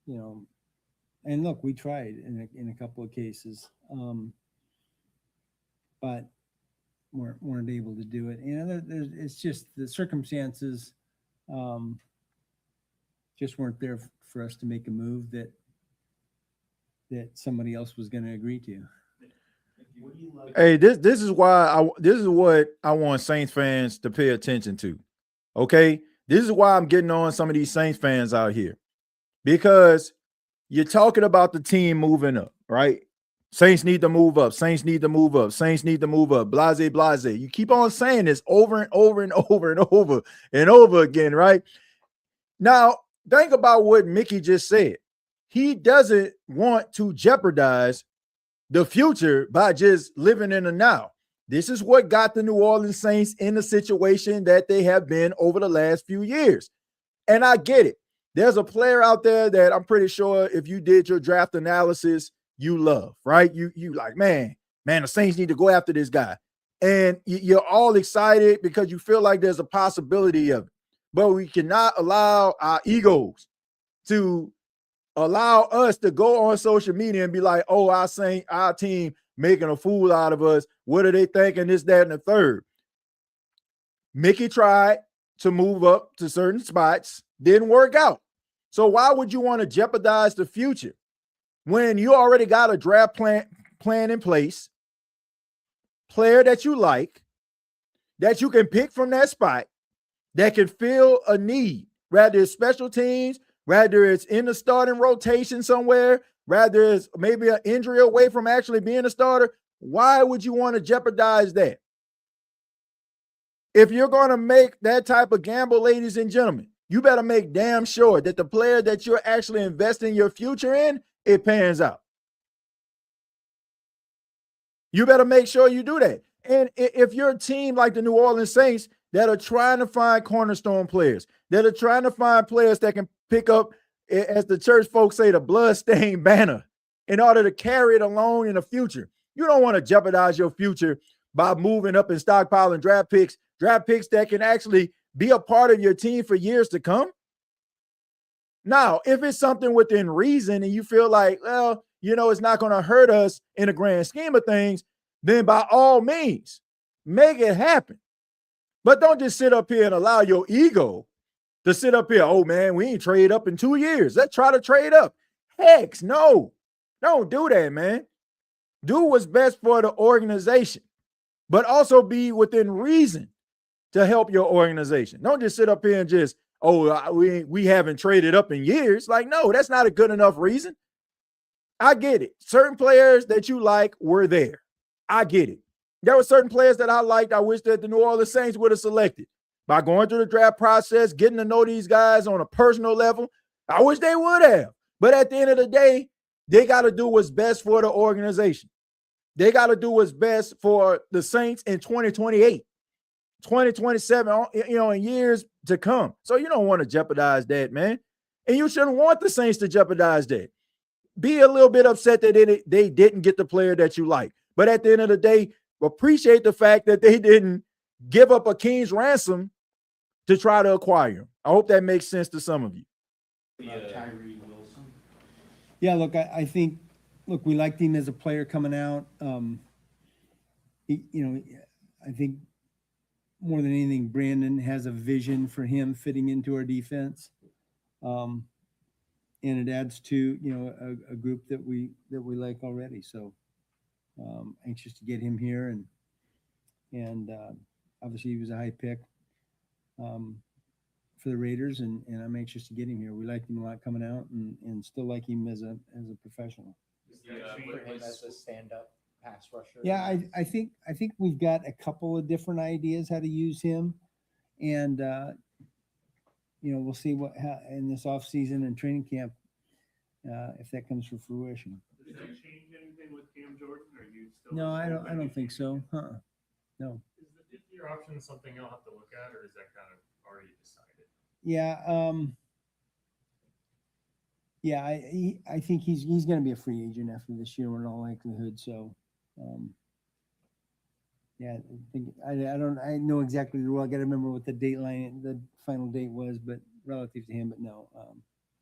and look, we tried in a couple of cases, but weren't able to do it. It's just the circumstances just weren't there for us to make a move that somebody else was going to agree to. Hey, this is what I want Saints fans to pay attention to. Okay, this is why I'm getting on some of these Saints fans out here, because you're talking about the team moving up, right? Saints need to move up. Saints need to move up. Saints need to move up. Blase, blase. You keep on saying this over and over and over and over and over again, right? Now, think about what Mickey just said. He doesn't want to jeopardize the future by just living in the now. This is what got the New Orleans Saints in the situation that they have been over the last few years. And I get it. There's a player out there that I'm pretty sure if you did your draft analysis, you love, right? You like, man, the Saints need to go after this guy. And you're all excited because you feel like there's a possibility of it. But we cannot allow our egos to allow us to go on social media and be like, oh, our team making a fool out of us. What are they thinking? This, that, and the third. Mickey tried to move up to certain spots, didn't work out. So why would you want to jeopardize the future when you already got a draft plan in place, player that you like, that you can pick from that spot, that can fill a need, rather it's special teams, rather it's in the starting rotation somewhere, rather it's maybe an injury away from actually being a starter? Why would you want to jeopardize that? If you're going to make that type of gamble, ladies and gentlemen, you better make damn sure that the player that you're actually investing your future in, it pans out. You better make sure you do that. And if you're a team like the New Orleans Saints that are trying to find cornerstone players, that are trying to find players that can pick up, as the church folks say, the bloodstained banner in order to carry it along in the future, you don't want to jeopardize your future by moving up and stockpiling draft picks that can actually be a part of your team for years to come. Now, if it's something within reason and you feel like, well, it's not going to hurt us in the grand scheme of things, then by all means, make it happen. But don't just sit up here and allow your ego to sit up here. Oh, man, we ain't trade up in 2 years. Let's try to trade up. Heck, no. Don't do that, man. Do what's best for the organization, but also be within reason to help your organization. Don't just sit up here and just, we haven't traded up in years. Like, no, that's not a good enough reason. I get it. Certain players that you like were there. I get it. There were certain players that I liked. I wish that the New Orleans Saints would have selected. By going through the draft process, getting to know these guys on a personal level, I wish they would have. But at the end of the day, they got to do what's best for the organization. They got to do what's best for the Saints in 2028. 2027, in years to come. So you don't want to jeopardize that, man. And you shouldn't want the Saints to jeopardize that. Be a little bit upset that they didn't get the player that you like. But at the end of the day, appreciate the fact that they didn't give up a king's ransom to try to acquire him. I hope that makes sense to some of you. Tyree Wilson. Yeah, look, I think, we liked him as a player coming out. I think more than anything, Brandon has a vision for him fitting into our defense. And it adds to, a group that we like already. So anxious to get him here. And obviously he was a high pick for the Raiders, and I'm anxious to get him here. We liked him a lot coming out and still like him as a professional. For him as a stand-up pass rusher. Yeah, I think we've got a couple of different ideas how to use him, and we'll see what in this off season and training camp if that comes to fruition. Does that change anything with Cam Jordan? Or are you still? No, I don't think so. No. Is the fifth-year option something you'll have to look at, or is that kind of already decided? Yeah. Yeah, I think he's going to be a free agent after this year in all likelihood. So, yeah, I know exactly the rule. I got to remember what the final date was, but relative to him, but no, I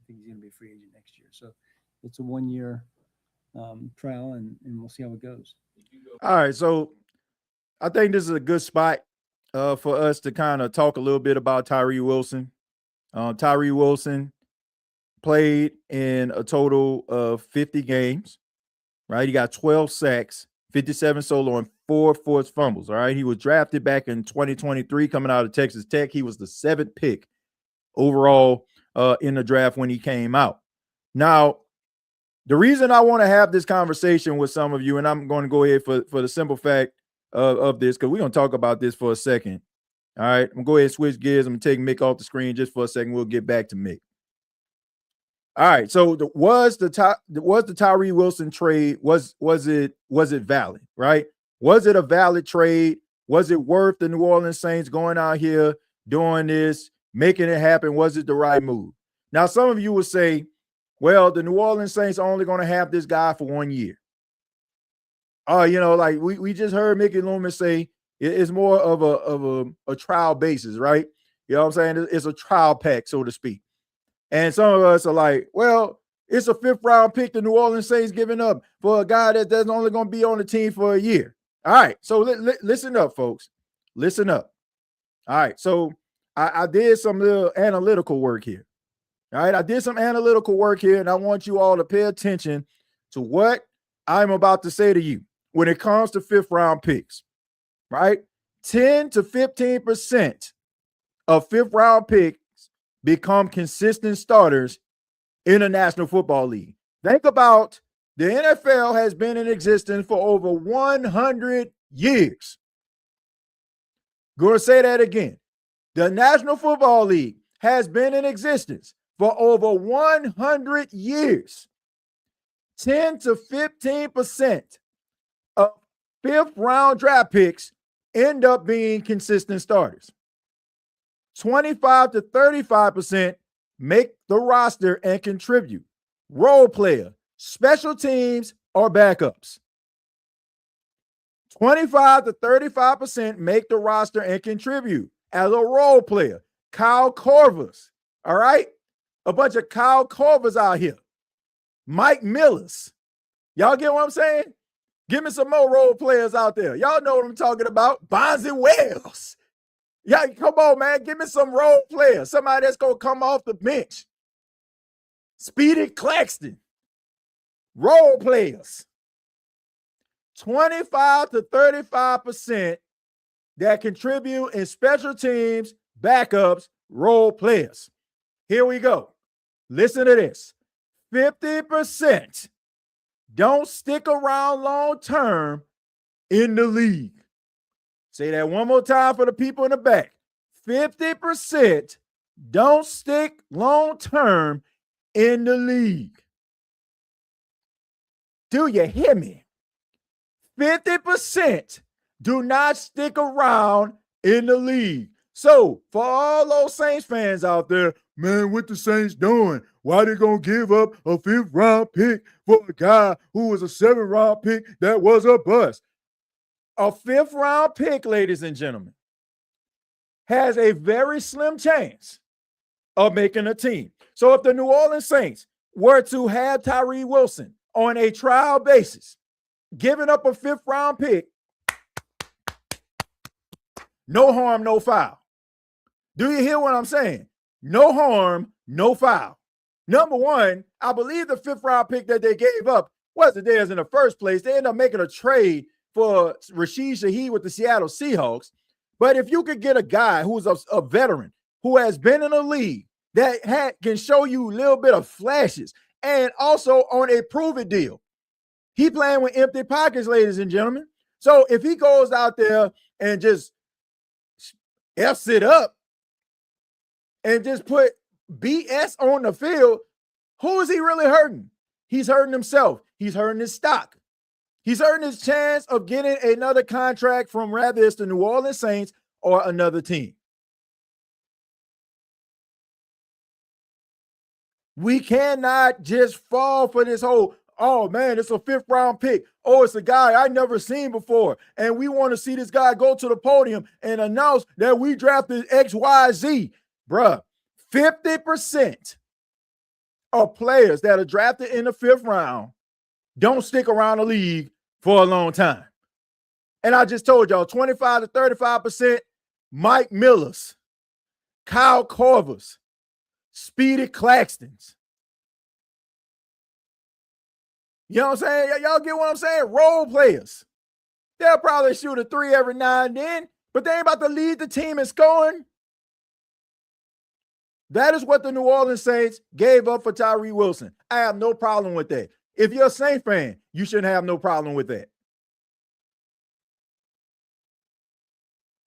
think he's going to be a free agent next year. So it's a 1-year trial, and we'll see how it goes. All right, so I think this is a good spot for us to kind of talk a little bit about Tyree Wilson. Tyree Wilson played in a total of 50 games, right? He got 12 sacks, 57 solo, and 4 forced fumbles, all right? He was drafted back in 2023 coming out of Texas Tech. He was the 7th pick overall in the draft when he came out. Now, the reason I want to have this conversation with some of you, and I'm going to go ahead for the simple fact of this, because we're going to talk about this for a second. All right, I'm going to go ahead and switch gears. I'm going to take Mick off the screen just for a second. We'll get back to Mick. All right. So was the Tyree Wilson trade, was it valid, right? Was it a valid trade? Was it worth the New Orleans Saints going out here, doing this, making it happen? Was it the right move? Now, some of you would say, well, the New Orleans Saints are only going to have this guy for 1 year. Like we just heard Mickey Loomis say it's more of a trial basis, right? You know what I'm saying? It's a trial pack, so to speak. And some of us are like, well, it's a 5th round pick the New Orleans Saints giving up for a guy that's only going to be on the team for a year. All right. So listen up, folks. Listen up. All right. So I did some little analytical work here. All right. I did some analytical work here, and I want you all to pay attention to what I'm about to say to you when it comes to 5th round picks, right? 10 to 15% of 5th round picks become consistent starters in the National Football League. Think about the NFL has been in existence for over 100 years. Going to say that again. The National Football League has been in existence for over 100 years. 10 to 15% of 5th round draft picks end up being consistent starters. 25 to 35% make the roster and contribute. Role player, special teams, or backups. 25 to 35% make the roster and contribute as a role player. Kyle Korvers, all right? A bunch of Kyle Korvers out here. Mike Millers. Y'all get what I'm saying? Give me some more role players out there. Y'all know what I'm talking about. Bonzi Wells. Yeah, come on, man. Give me some role players. Somebody that's going to come off the bench. Speedy Claxton. Role players. 25 to 35% that contribute in special teams, backups, role players. Here we go. Listen to this. 50% don't stick around long term in the league. Say that one more time for the people in the back. 50% don't stick long term in the league. Do you hear me? 50% do not stick around in the league. So for all those Saints fans out there, man, what the Saints doing? Why they gonna give up a 5th round pick for a guy who was a 7th round pick that was a bust? A 5th round pick, ladies and gentlemen, has a very slim chance of making a team. So if the New Orleans Saints were to have Tyree Wilson on a trial basis, giving up a 5th round pick, no harm, no foul. Do you hear what I'm saying? No harm, no foul. Number one, I believe the 5th round pick that they gave up wasn't theirs in the first place. They ended up making a trade for Rashid Shaheed with the Seattle Seahawks. But if you could get a guy who's a veteran, who has been in the league, that can show you a little bit of flashes, and also on a prove-it deal. He playing with empty pockets, ladies and gentlemen. So if he goes out there and just F's it up and just put BS on the field, who is he really hurting? He's hurting himself. He's hurting his stock. He's hurting his chance of getting another contract from rather it's the New Orleans Saints or another team. We cannot just fall for this whole, oh man, it's a 5th round pick. Oh, it's a guy I never seen before. And we want to see this guy go to the podium and announce that we drafted XYZ. Bruh, 50% of players that are drafted in the 5th round don't stick around the league for a long time. And I just told y'all, 25 to 35%, Mike Millers, Kyle Korvers, Speedy Claxtons. You know what I'm saying? Y'all get what I'm saying? Role players. They'll probably shoot a 3 every now and then, but they ain't about to lead the team in scoring. That is what the New Orleans Saints gave up for Tyree Wilson. I have no problem with that. If you're a Saints fan, you shouldn't have no problem with that.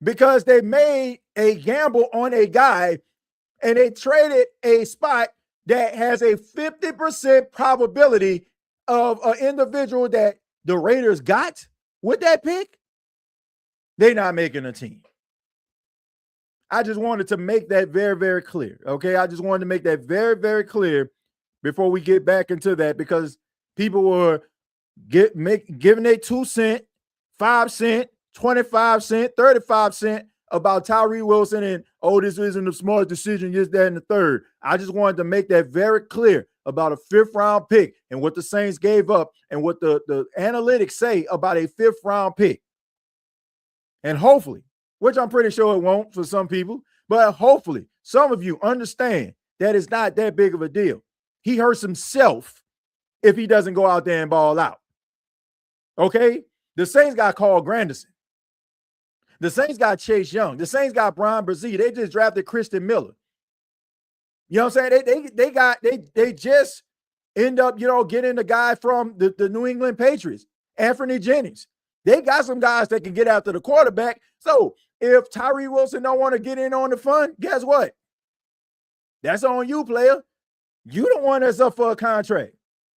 Because they made a gamble on a guy and they traded a spot that has a 50% probability of an individual that the Raiders got with that pick, they're not making a team. I just wanted to make that very, very clear. Okay. I just wanted to make that very, very clear before we get back into that, because people were giving their 2 cents, 5 cents, 25 cents, 35 cents about Tyree Wilson and, oh, this isn't a smart decision, just that and the third. I just wanted to make that very clear about a 5th round pick and what the Saints gave up and what the analytics say about a 5th round pick. And hopefully, which I'm pretty sure it won't for some people, but hopefully some of you understand that it's not that big of a deal. He hurts himself if he doesn't go out there and ball out. Okay? The Saints got Carl Granderson. The Saints got Chase Young. The Saints got Brian Brzee. They just drafted Christian Miller. You know what I'm saying? They just end up, getting the guy from the New England Patriots, Anthony Jennings. They got some guys that can get after the quarterback. So if Tyree Wilson don't want to get in on the fun, guess what? That's on you, player. You the one that's up for a contract.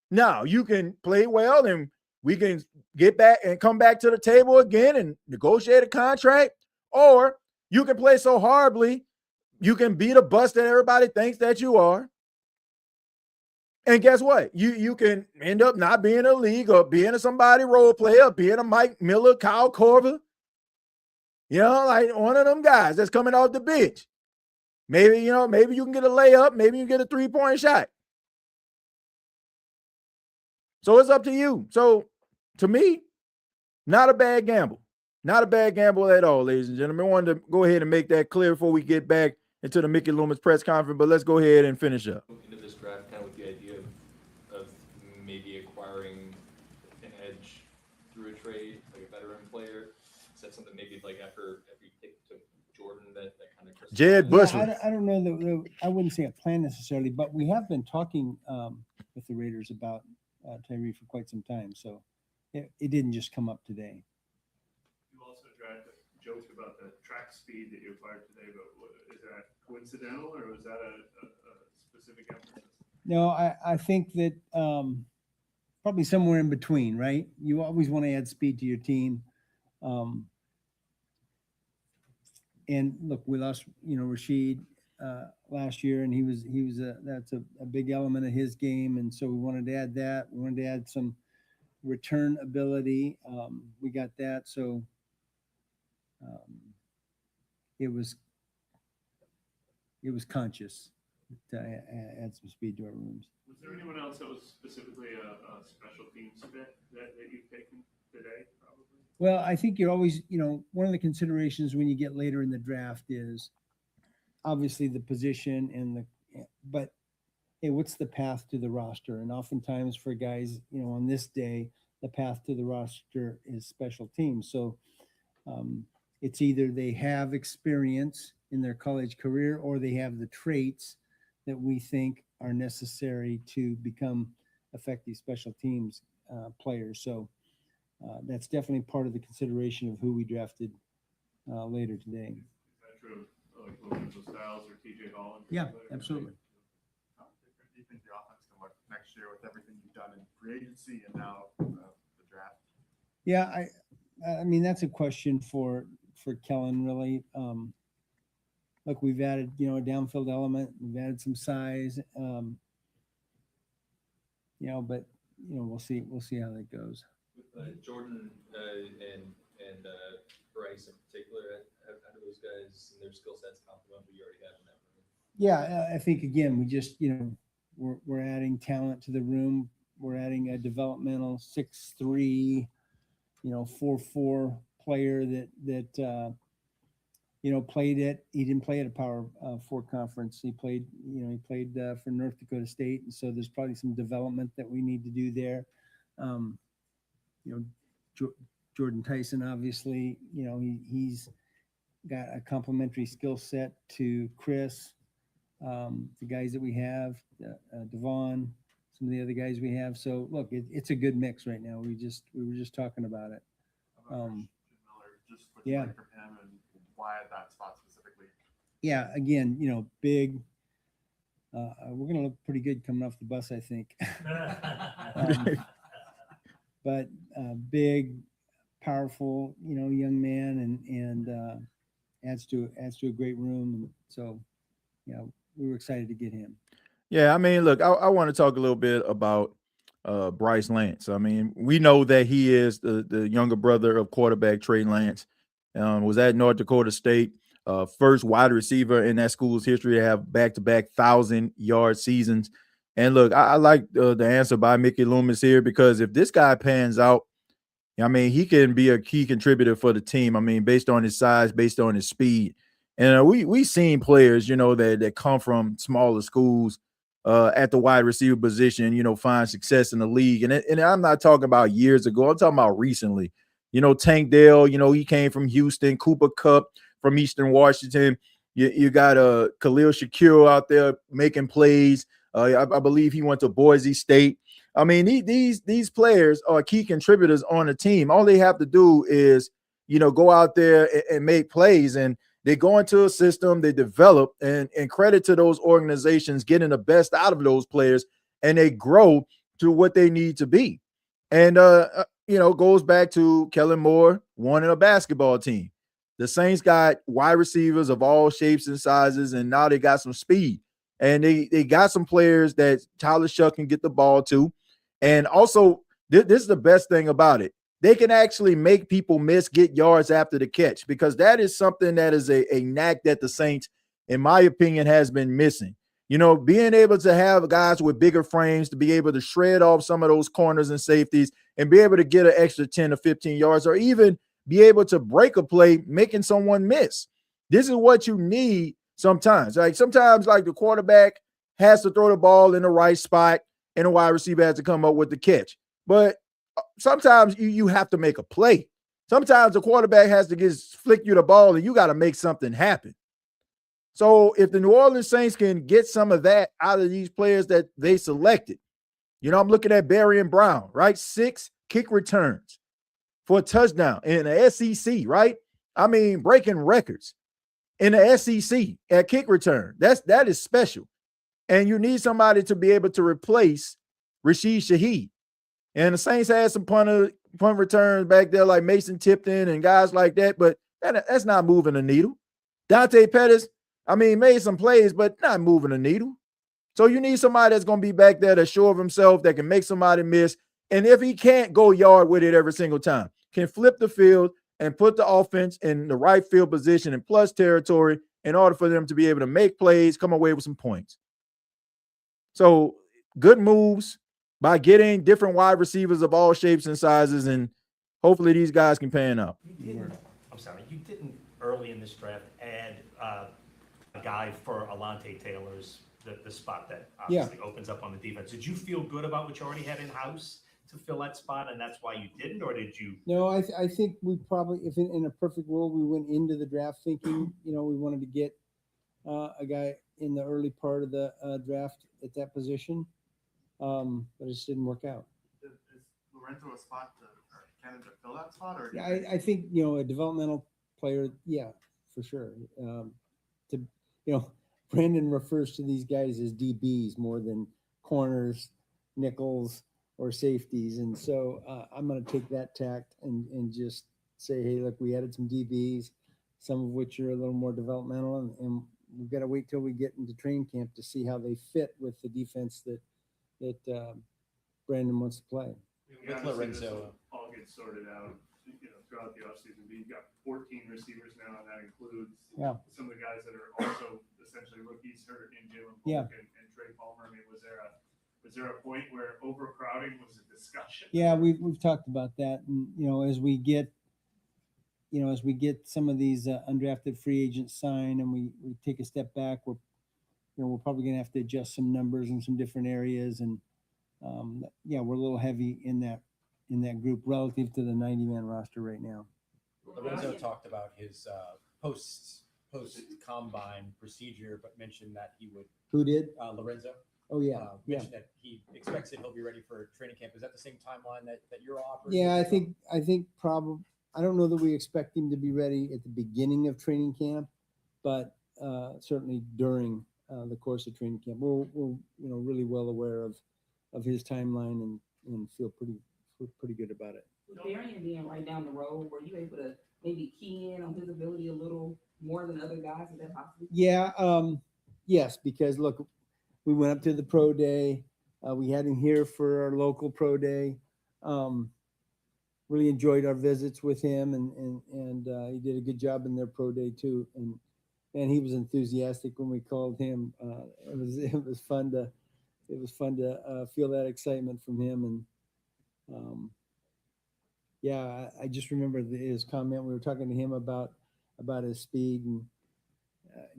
Now, you can play well and we can get back and come back to the table again and negotiate a contract, or you can play so horribly, you can be the bust that everybody thinks that you are. And guess what? You can end up not being in a league or being a somebody role player, being a Mike Miller, Kyle Korver. Like one of them guys that's coming off the bench. Maybe you can get a layup, maybe you get a 3-point shot. So it's up to you. So to me, not a bad gamble. Not a bad gamble at all, ladies and gentlemen. I wanted to go ahead and make that clear before we get back into the Mickey Loomis press conference, but let's go ahead and finish up. Into this draft kind of with the idea of maybe acquiring an edge through a trade, like a veteran player. Is that something maybe like after you pick to Jordan that kind of Jed Bush? I don't know that I wouldn't say a plan necessarily, but we have been talking with the Raiders about Tyree for quite some time. So it didn't just come up today. You also joked about the track speed that you acquired today, but is that coincidental or was that a specific emphasis? No, I think that probably somewhere in between, right? You always want to add speed to your team. And look, we lost, Rashid last year, and he was that's a big element of his game, and so we wanted to add that. We wanted to add some return ability. We got that, so it was conscious to add some speed to our rooms. Was there anyone else that was specifically a special teams fit that you've taken today, probably? Well, I think you're always, one of the considerations when you get later in the draft is obviously the position but hey, what's the path to the roster? And oftentimes for guys, on this day, the path to the roster is special teams. So it's either they have experience in their college career or they have the traits that we think are necessary to become effective special teams players. So that's definitely part of the consideration of who we drafted later today. Is that true? Like Lorenzo Styles or TJ Holland? Yeah, absolutely. How different do you think the offense can look next year with everything you've done in free agency and now the draft? Yeah, I mean that's a question for Kellen really. Look, we've added a downfield element, we've added some size, but we'll see how that goes. With Jordan and Bryce in particular, how do those guys and their skill sets complement what you already have in that room? Yeah, I think again we just we're adding talent to the room. We're adding a developmental 6'3", 4'4" player that played it. He didn't play at a Power 4 conference. He played for North Dakota State, and so there's probably some development that we need to do there. Jordan Tyson, obviously, he's got a complementary skill set to Chris, the guys that we have, Devon, some of the other guys we have. So look, it's a good mix right now. We were just talking about it. Just what yeah. you like from him and why at that spot specifically? Yeah, again, big, we're going to look pretty good coming off the bus, I think. But big, powerful, young man, and adds to a great room. And so, we were excited to get him. Yeah, I mean, look, I want to talk a little bit about Bryce Lance. I mean, we know that he is the younger brother of quarterback Trey Lance. Was at North Dakota State, first wide receiver in that school's history to have back-to-back 1,000-yard seasons. And look, I like the answer by Mickey Loomis here, because if this guy pans out, I mean, he can be a key contributor for the team. I mean, based on his size, based on his speed. And we seen players, that come from smaller schools at the wide receiver position, find success in the league. And I'm not talking about years ago. I'm talking about recently. Tank Dell, he came from Houston. Cooper Kupp from Eastern Washington. You got Khalil Shakir out there making plays. I believe he went to Boise State. I mean, these players are key contributors on the team. All they have to do is, go out there and make plays, and they go into a system, they develop, and credit to those organizations getting the best out of those players, and they grow to what they need to be. And, goes back to Kellen Moore wanting a basketball team. The Saints got wide receivers of all shapes and sizes, and now they got some speed. And they got some players that Tyler Shuck can get the ball to. And also, this is the best thing about it. They can actually make people get yards after the catch, because that is something that is a knack that the Saints, in my opinion, has been missing. Being able to have guys with bigger frames to be able to shred off some of those corners and safeties and be able to get an extra 10 or 15 yards, or even be able to break a play, making someone miss. This is what you need sometimes. Sometimes the quarterback has to throw the ball in the right spot and the wide receiver has to come up with the catch. But sometimes you have to make a play. Sometimes the quarterback has to flick you the ball and you got to make something happen. So if the New Orleans Saints can get some of that out of these players that they selected, I'm looking at Barry and Brown, right? 6 kick returns for a touchdown in the SEC, right? I mean, breaking records in the SEC at kick return. That is special. And you need somebody to be able to replace Rashid Shaheed. And the Saints had some punt returns back there like Mason Tipton and guys like that, but that's not moving the needle. Dante Pettis, made some plays, but not moving the needle. So you need somebody that's going to be back there that's sure of himself, that can make somebody miss. And if he can't go yard with it every single time, can flip the field and put the offense in the right field position in plus territory in order for them to be able to make plays, come away with some points. So good moves by getting different wide receivers of all shapes and sizes, and hopefully these guys can pan out. You didn't early in this draft add a guy for Alante Taylor's the spot that obviously opens up on the defense. Did you feel good about what you already had in-house to fill that spot, and that's why you didn't, or did you? No, I think we probably, if in a perfect world, we went into the draft thinking, we wanted to get a guy in the early part of the draft at that position, but it just didn't work out. Is Lorenzo a spot or candidate to fill that spot? Or Yeah, I think, a developmental player, for sure. Brandon refers to these guys as DBs more than corners, nickels, or safeties. And so I'm going to take that tact and just say, hey, look, we added some DBs, some of which are a little more developmental, and we've got to wait till we get into training camp to see how they fit with the defense that Brandon wants to play. With Lorenzo, all gets sorted out, throughout the offseason. But you've got 14 receivers now, and that includes some of the guys that are also essentially rookies hurt in Jalen Polk and Trey Palmer. Was there a point where overcrowding was a discussion? Yeah, we've talked about that, and as we get some of these undrafted free agents signed, and we take a step back, we're probably going to have to adjust some numbers in some different areas, and we're a little heavy in that group relative to the 90-man roster right now. Lorenzo talked about his post combine procedure, but mentioned that he would. Who did? Lorenzo. Oh yeah, mentioned that he expects that he'll be ready for training camp. Is that the same timeline that you're offering? Yeah, I think probably. I don't know that we expect him to be ready at the beginning of training camp, but certainly during the course of training camp. We're really well aware of his timeline and feel pretty good about it. With Darian being right down the road, were you able to maybe key in on his ability a little more than other guys? Is that possible? Yeah. Yes, because look, we went up to the pro day. We had him here for our local pro day. Really enjoyed our visits with him, and he did a good job in their pro day too. And he was enthusiastic when we called him. It was fun to feel that excitement from him. And yeah, I just remember his comment. We were talking to him about his speed, and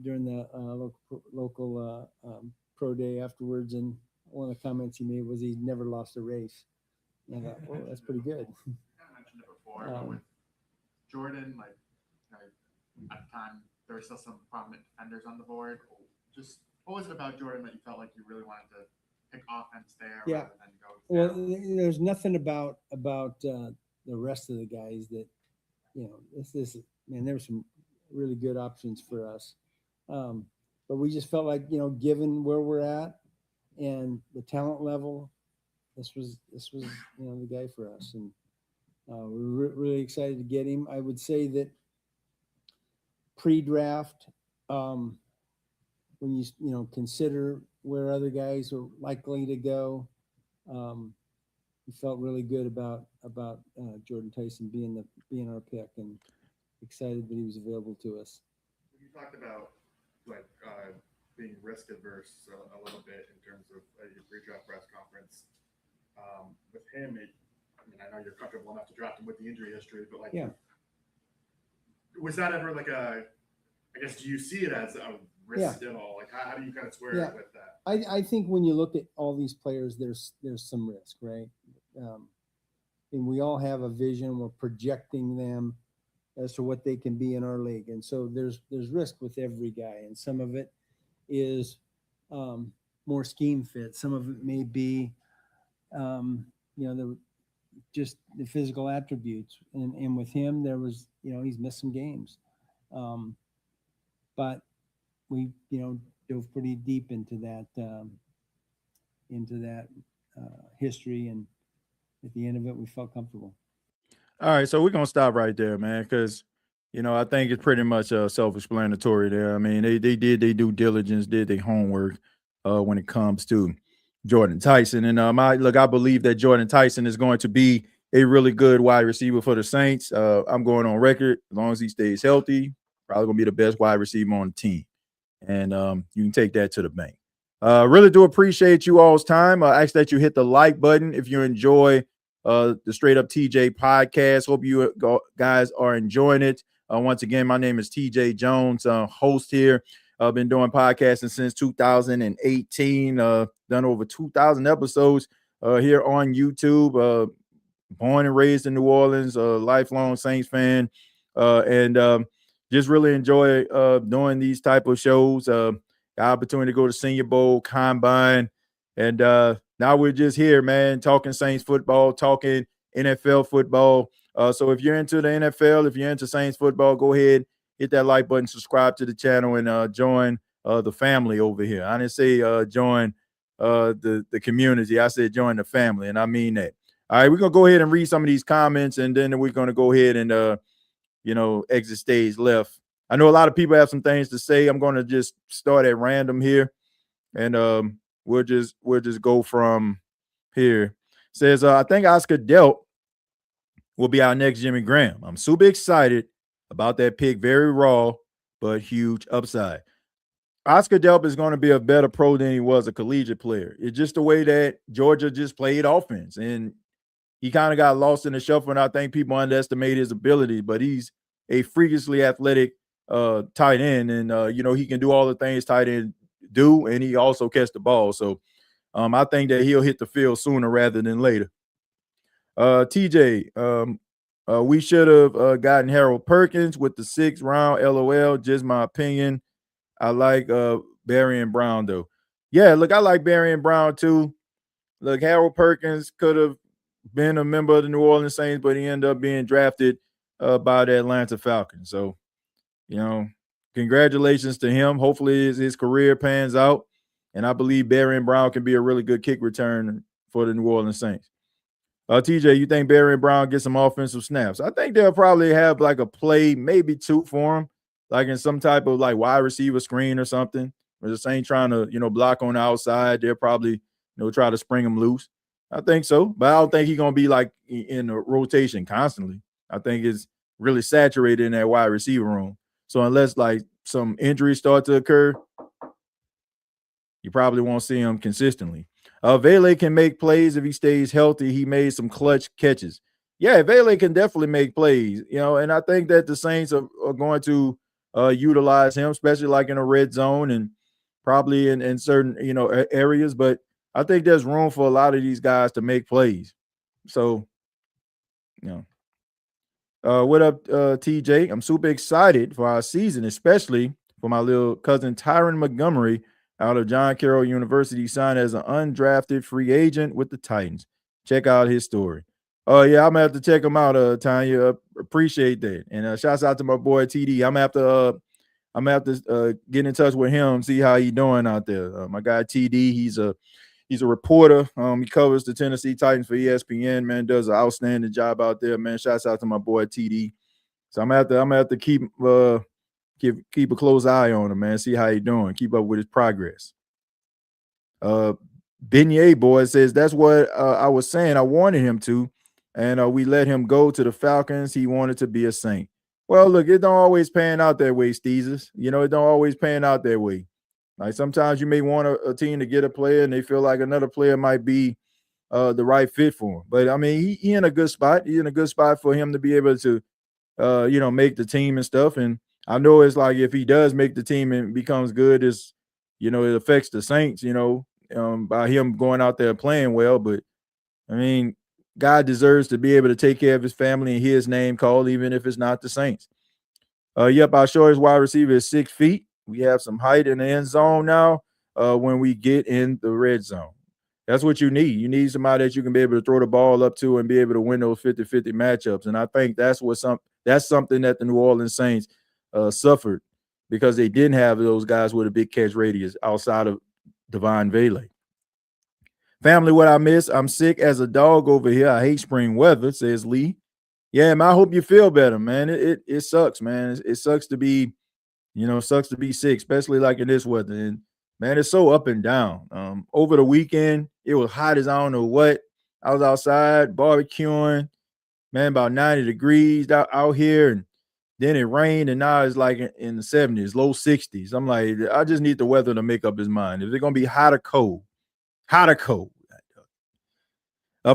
during the local pro day afterwards, and one of the comments he made was he never lost a race. And I thought, oh, that's pretty good. I mentioned it before, but with Jordan, like, at the time, there were still some prominent defenders on the board. Just what was it about Jordan that you felt like you really wanted to pick offense there rather than go? Well, there's nothing about the rest of the guys that, there were some really good options for us. But we just felt like, given where we're at and the talent level, this was the guy for us. And we're really excited to get him. I would say that pre-draft, when you consider where other guys are likely to go, we felt really good about Jordan Tyson being our pick, and excited that he was available to us. You talked about being risk adverse a little bit in terms of your pre-draft press conference. With him, I know you're comfortable enough to draft him with the injury history, but was that ever I guess, do you see it as a risk at all? Like, how do you kind of square it with that? I think when you look at all these players, there's some risk, right? And we all have a vision. We're projecting them as to what they can be in our league. And so there's risk with every guy. And some of it is more scheme fit. Some of it may be, just the physical attributes. And with him, there was, he's missed some games. But we, dove pretty deep into that history. And at the end of it, we felt comfortable. All right, so we're gonna stop right there, man, because I think it's pretty much self-explanatory there. I mean, they did their due diligence, did their homework when it comes to Jordan Tyson. And I believe that Jordan Tyson is going to be a really good wide receiver for the Saints. I'm going on record, as long as he stays healthy, probably gonna be the best wide receiver on the team. And you can take that to the bank. Really do appreciate you all's time. I ask that you hit the like button if you enjoy the Straight Up TJ podcast. Hope you guys are enjoying it. Once again, my name is TJ Jones, host here. I've been doing podcasting since 2018, done over 2,000 episodes here on YouTube. Born and raised in New Orleans, a lifelong Saints fan, and just really enjoy doing these type of shows. Got opportunity to go to Senior Bowl, Combine, and now we're just here, man, talking Saints football, talking NFL football. So if you're into the NFL, if you're into Saints football, go ahead, hit that like button, subscribe to the channel, and join the family over here. I didn't say join the community. I said join the family, and I mean that. All right, we're going to go ahead and read some of these comments, and then we're going to go ahead and, exit stage left. I know a lot of people have some things to say. I'm going to just start at random here, and we'll just go from here. Says, I think Oscar Delp will be our next Jimmy Graham. I'm super excited about that pick. Very raw, but huge upside. Oscar Delp is going to be a better pro than he was a collegiate player. It's just the way that Georgia just played offense, and he kind of got lost in the shuffle, and I think people underestimate his ability, but he's a freakishly athletic tight end, and he can do all the things tight end do, and he also catch the ball. So I think that he'll hit the field sooner rather than later. TJ, we should have gotten Harold Perkins with the 6th round. LOL, just my opinion. I like Barry Brown though. Yeah, look, I like Barry Brown too. Look, Harold Perkins could have been a member of the New Orleans Saints, but he ended up being drafted by the Atlanta Falcons. So, congratulations to him. Hopefully his career pans out. And I believe Barry Brown can be a really good kick return for the New Orleans Saints. TJ, you think Barry Brown gets some offensive snaps? I think they'll probably have like a play, maybe 2 for him, like in some type of like wide receiver screen or something. Where the Saints trying to, block on the outside, they'll probably, try to spring him loose. I think so, but I don't think he's going to be like in a rotation constantly. I think it's really saturated in that wide receiver room. So unless like some injuries start to occur, you probably won't see him consistently. Vele can make plays if he stays healthy. He made some clutch catches. Yeah, Vele can definitely make plays, and I think that the Saints are going to utilize him, especially like in a red zone and probably in certain, areas. But I think there's room for a lot of these guys to make plays. So, what up, TJ? I'm super excited for our season, especially for my little cousin Tyron Montgomery out of John Carroll University, signed as an undrafted free agent with the Titans. Check out his story. Oh, yeah, I'm going to have to check him out, Tanya. Appreciate that. And shouts out to my boy TD. I'm going to have to get in touch with him, see how he's doing out there. My guy TD, he's a reporter. He covers the Tennessee Titans for ESPN, man, does an outstanding job out there, man. Shouts out to my boy TD. So I'm gonna have to keep a close eye on him, man. See how he's doing. Keep up with his progress. Beignet boy says that's what I was saying. I wanted him to, and we let him go to the Falcons. He wanted to be a Saint. Well, look, it don't always pan out that way, Steezers. It don't always pan out that way. Like sometimes you may want a team to get a player, and they feel like another player might be the right fit for him. But I mean, he in a good spot. He's in a good spot for him to be able to, make the team and stuff. And I know it's like if he does make the team and becomes good, it affects the Saints, by him going out there playing well. But I mean, God deserves to be able to take care of his family and hear his name called, even if it's not the Saints. Yep, our shortest wide receiver is 6 feet. We have some height in the end zone now when we get in the red zone. That's what you need. You need somebody that you can be able to throw the ball up to and be able to win those 50-50 matchups. And I think that's something that the New Orleans Saints suffered because they didn't have those guys with a big catch radius outside of Devon Vele. Family, what I miss, I'm sick as a dog over here. I hate spring weather, says Lee. Yeah, man, I hope you feel better, man. It sucks, man. It sucks to be, sick, especially like in this weather. And man, it's so up and down. Over the weekend, it was hot as I don't know what. I was outside barbecuing, man, about 90 degrees out here, and then it rained, and now it's like in the 70s, low 60s. I'm like, I just need the weather to make up his mind. If they're gonna be hot or cold.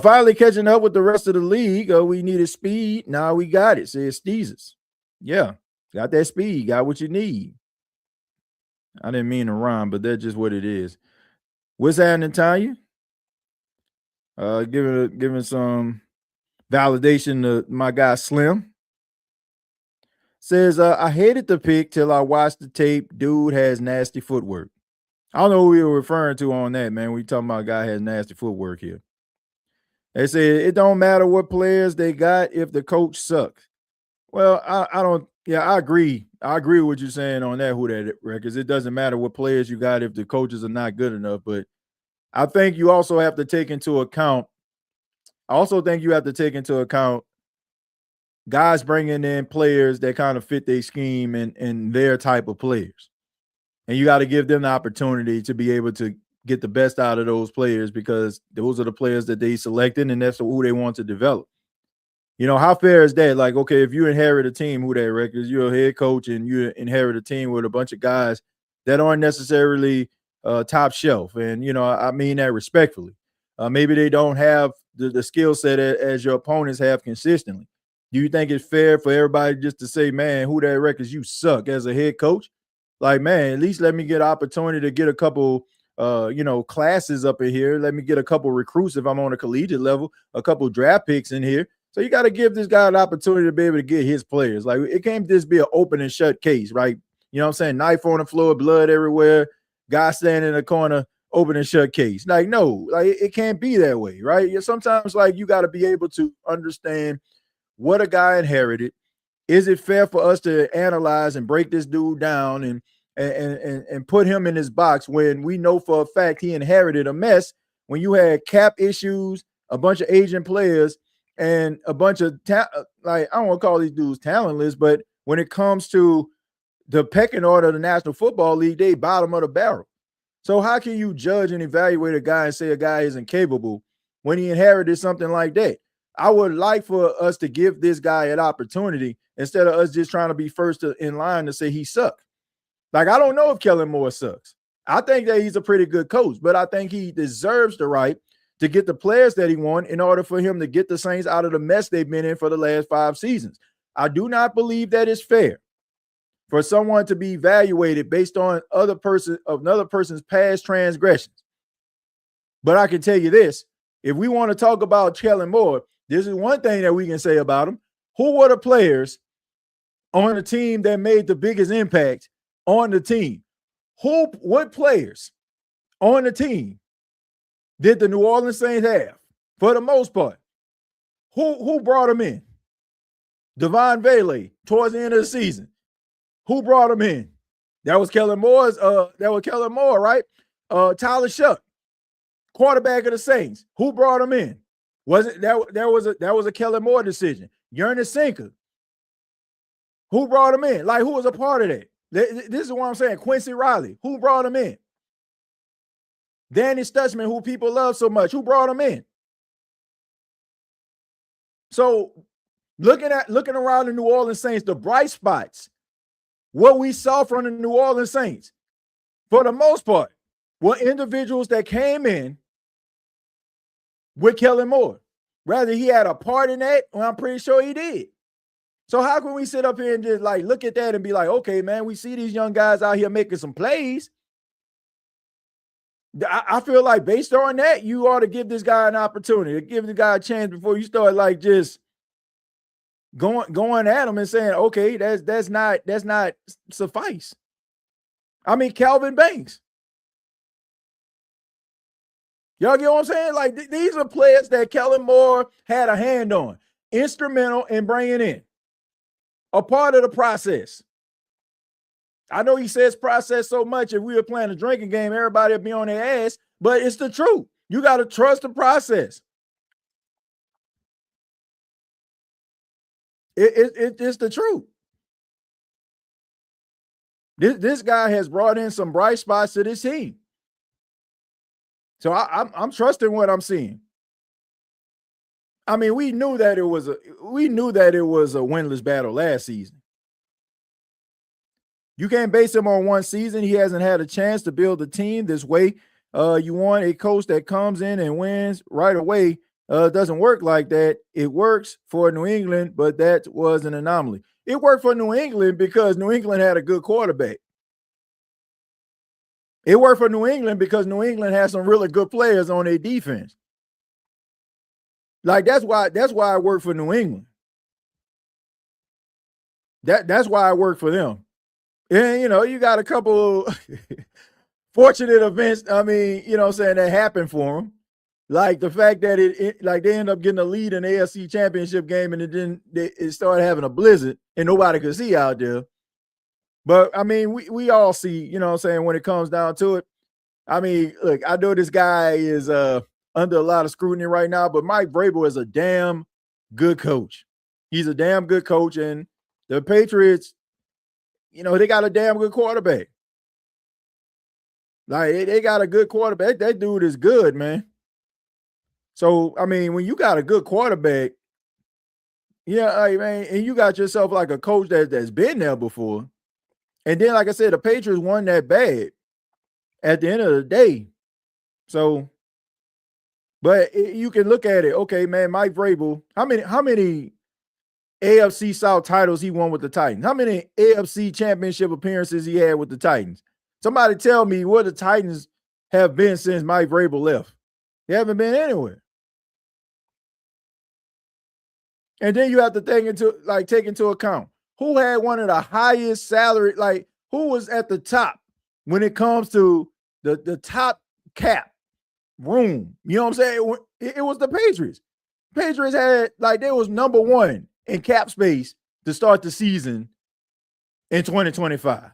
Finally catching up with the rest of the league. We needed speed. Now we got it, says Steezers. Yeah, got that speed. Got what you need. I didn't mean to rhyme, but that's just what it is. What's happening, Tanya? Giving some validation to my guy Slim. Says, I hated the pick till I watched the tape. Dude has nasty footwork. I don't know who we were referring to on that, man. We talking about a guy has nasty footwork here. They say it don't matter what players they got if the coach sucks. Well, I don't. Yeah, I agree. I agree with what you're saying on that, who that records. It doesn't matter what players you got if the coaches are not good enough. But I think you also have to take into account. Guys bringing in players that kind of fit their scheme and their type of players. And you got to give them the opportunity to be able to get the best out of those players because those are the players that they selected and that's who they want to develop. How fair is that? Like, okay, if you inherit a team, who that records, you're a head coach and you inherit a team with a bunch of guys that aren't necessarily top shelf. And, I mean that respectfully. Maybe they don't have the skill set as your opponents have consistently. Do you think it's fair for everybody just to say, man, who that records, you suck as a head coach? Like, man, at least let me get an opportunity to get a couple, classes up in here. Let me get a couple recruits if I'm on a collegiate level, a couple draft picks in here. So you got to give this guy an opportunity to be able to get his players. Like, it can't just be an open and shut case, right? You know what I'm saying? Knife on the floor, blood everywhere, guy standing in the corner, open and shut case. Like, no, like it can't be that way, right? Sometimes, like, you got to be able to understand what a guy inherited is it fair for us to analyze and break this dude down and put him in his box when we know for a fact he inherited a mess when you had cap issues, a bunch of aging players, and a bunch of I don't want to call these dudes talentless, but when it comes to the pecking order of the National Football League, they bottom of the barrel. So how can you judge and evaluate a guy and say a guy isn't capable when he inherited something like that? I would like for us to give this guy an opportunity instead of us just trying to be first in line to say he sucked. Like, I don't know if Kellen Moore sucks. I think that he's a pretty good coach, but I think he deserves the right to get the players that he wants in order for him to get the Saints out of the mess they've been in for the last 5 seasons. I do not believe that it's fair for someone to be evaluated based on another person's past transgressions. But I can tell you this, if we want to talk about Kellen Moore, this is one thing that we can say about him. Who were the players on the team that made the biggest impact on the team? What players on the team did the New Orleans Saints have for the most part? Who brought him in? Devon Bailey towards the end of the season. Who brought him in? That was Kellen Moore, right? Tyler Shuck, quarterback of the Saints. Who brought him in? That was a Kellen Moore decision. Ernest Sinker. Who brought him in? Like, who was a part of that? This is what I'm saying. Quincy Riley. Who brought him in? Danny Stutchman, who people love so much. Who brought him in? So looking around the New Orleans Saints, the bright spots, what we saw from the New Orleans Saints, for the most part, were individuals that came in with Kellen Moore. Whether he had a part in that, well, I'm pretty sure he did. So how can we sit up here and just like look at that and be like, okay, man, we see these young guys out here making some plays. I feel like based on that, you ought to give this guy an opportunity, give the guy a chance before you start like just going at him and saying, okay, that's not suffice. I mean, Calvin Banks. Y'all get what I'm saying? Like, these are players that Kellen Moore had a hand on, instrumental in bringing in, a part of the process. I know he says process so much. If we were playing a drinking game, everybody would be on their ass, but it's the truth. You got to trust the process. It's the truth. This guy has brought in some bright spots to this team. So I'm trusting what I'm seeing. I mean, we knew that it was a winless battle last season. You can't base him on one season. He hasn't had a chance to build a team this way. You want a coach that comes in and wins right away. It doesn't work like that. It works for New England, but that was an anomaly. It worked for New England because New England had a good quarterback. It worked for New England because New England has some really good players on their defense. Like, that's why it worked for New England. That's why it worked for them. And, you got a couple fortunate events, I mean, that happened for them. Like the fact that they end up getting a lead in the AFC Championship game and it started having a blizzard and nobody could see out there. But, I mean, we all see, when it comes down to it. I mean, look, I know this guy is under a lot of scrutiny right now, but Mike Vrabel is a damn good coach. He's a damn good coach, and the Patriots, they got a damn good quarterback. Like, they got a good quarterback. That dude is good, man. So, I mean, when you got a good quarterback, man, and you got yourself like a coach that's been there before, and then, like I said, the Patriots weren't that bad at the end of the day. So, but you can look at it. Okay, man, Mike Vrabel, how many AFC South titles he won with the Titans? How many AFC championship appearances he had with the Titans? Somebody tell me where the Titans have been since Mike Vrabel left. They haven't been anywhere. And then you have to take into account who had one of the highest salary, like who was at the top when it comes to the top cap room. You know what I'm saying? It was the Patriots. Patriots had, they was number one in cap space to start the season in 2025.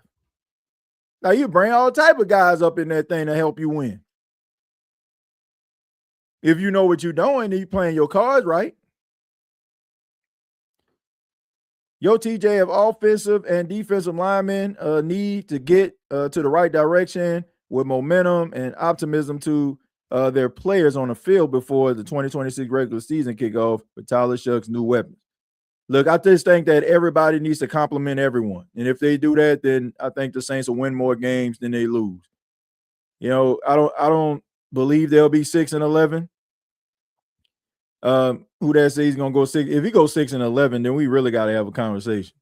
Now you bring all type of guys up in that thing to help you win. If you know what you're doing, you playing your cards right. Yo, TJ, if offensive and defensive linemen need to get to the right direction with momentum and optimism to their players on the field before the 2026 regular season kickoff with Tyler Shuck's new weapons. Look, I just think that everybody needs to compliment everyone. And if they do that, then I think the Saints will win more games than they lose. You know, I don't believe they'll be 6-11. Who that says he's gonna go 6? If he goes 6-11, then we really got to have a conversation.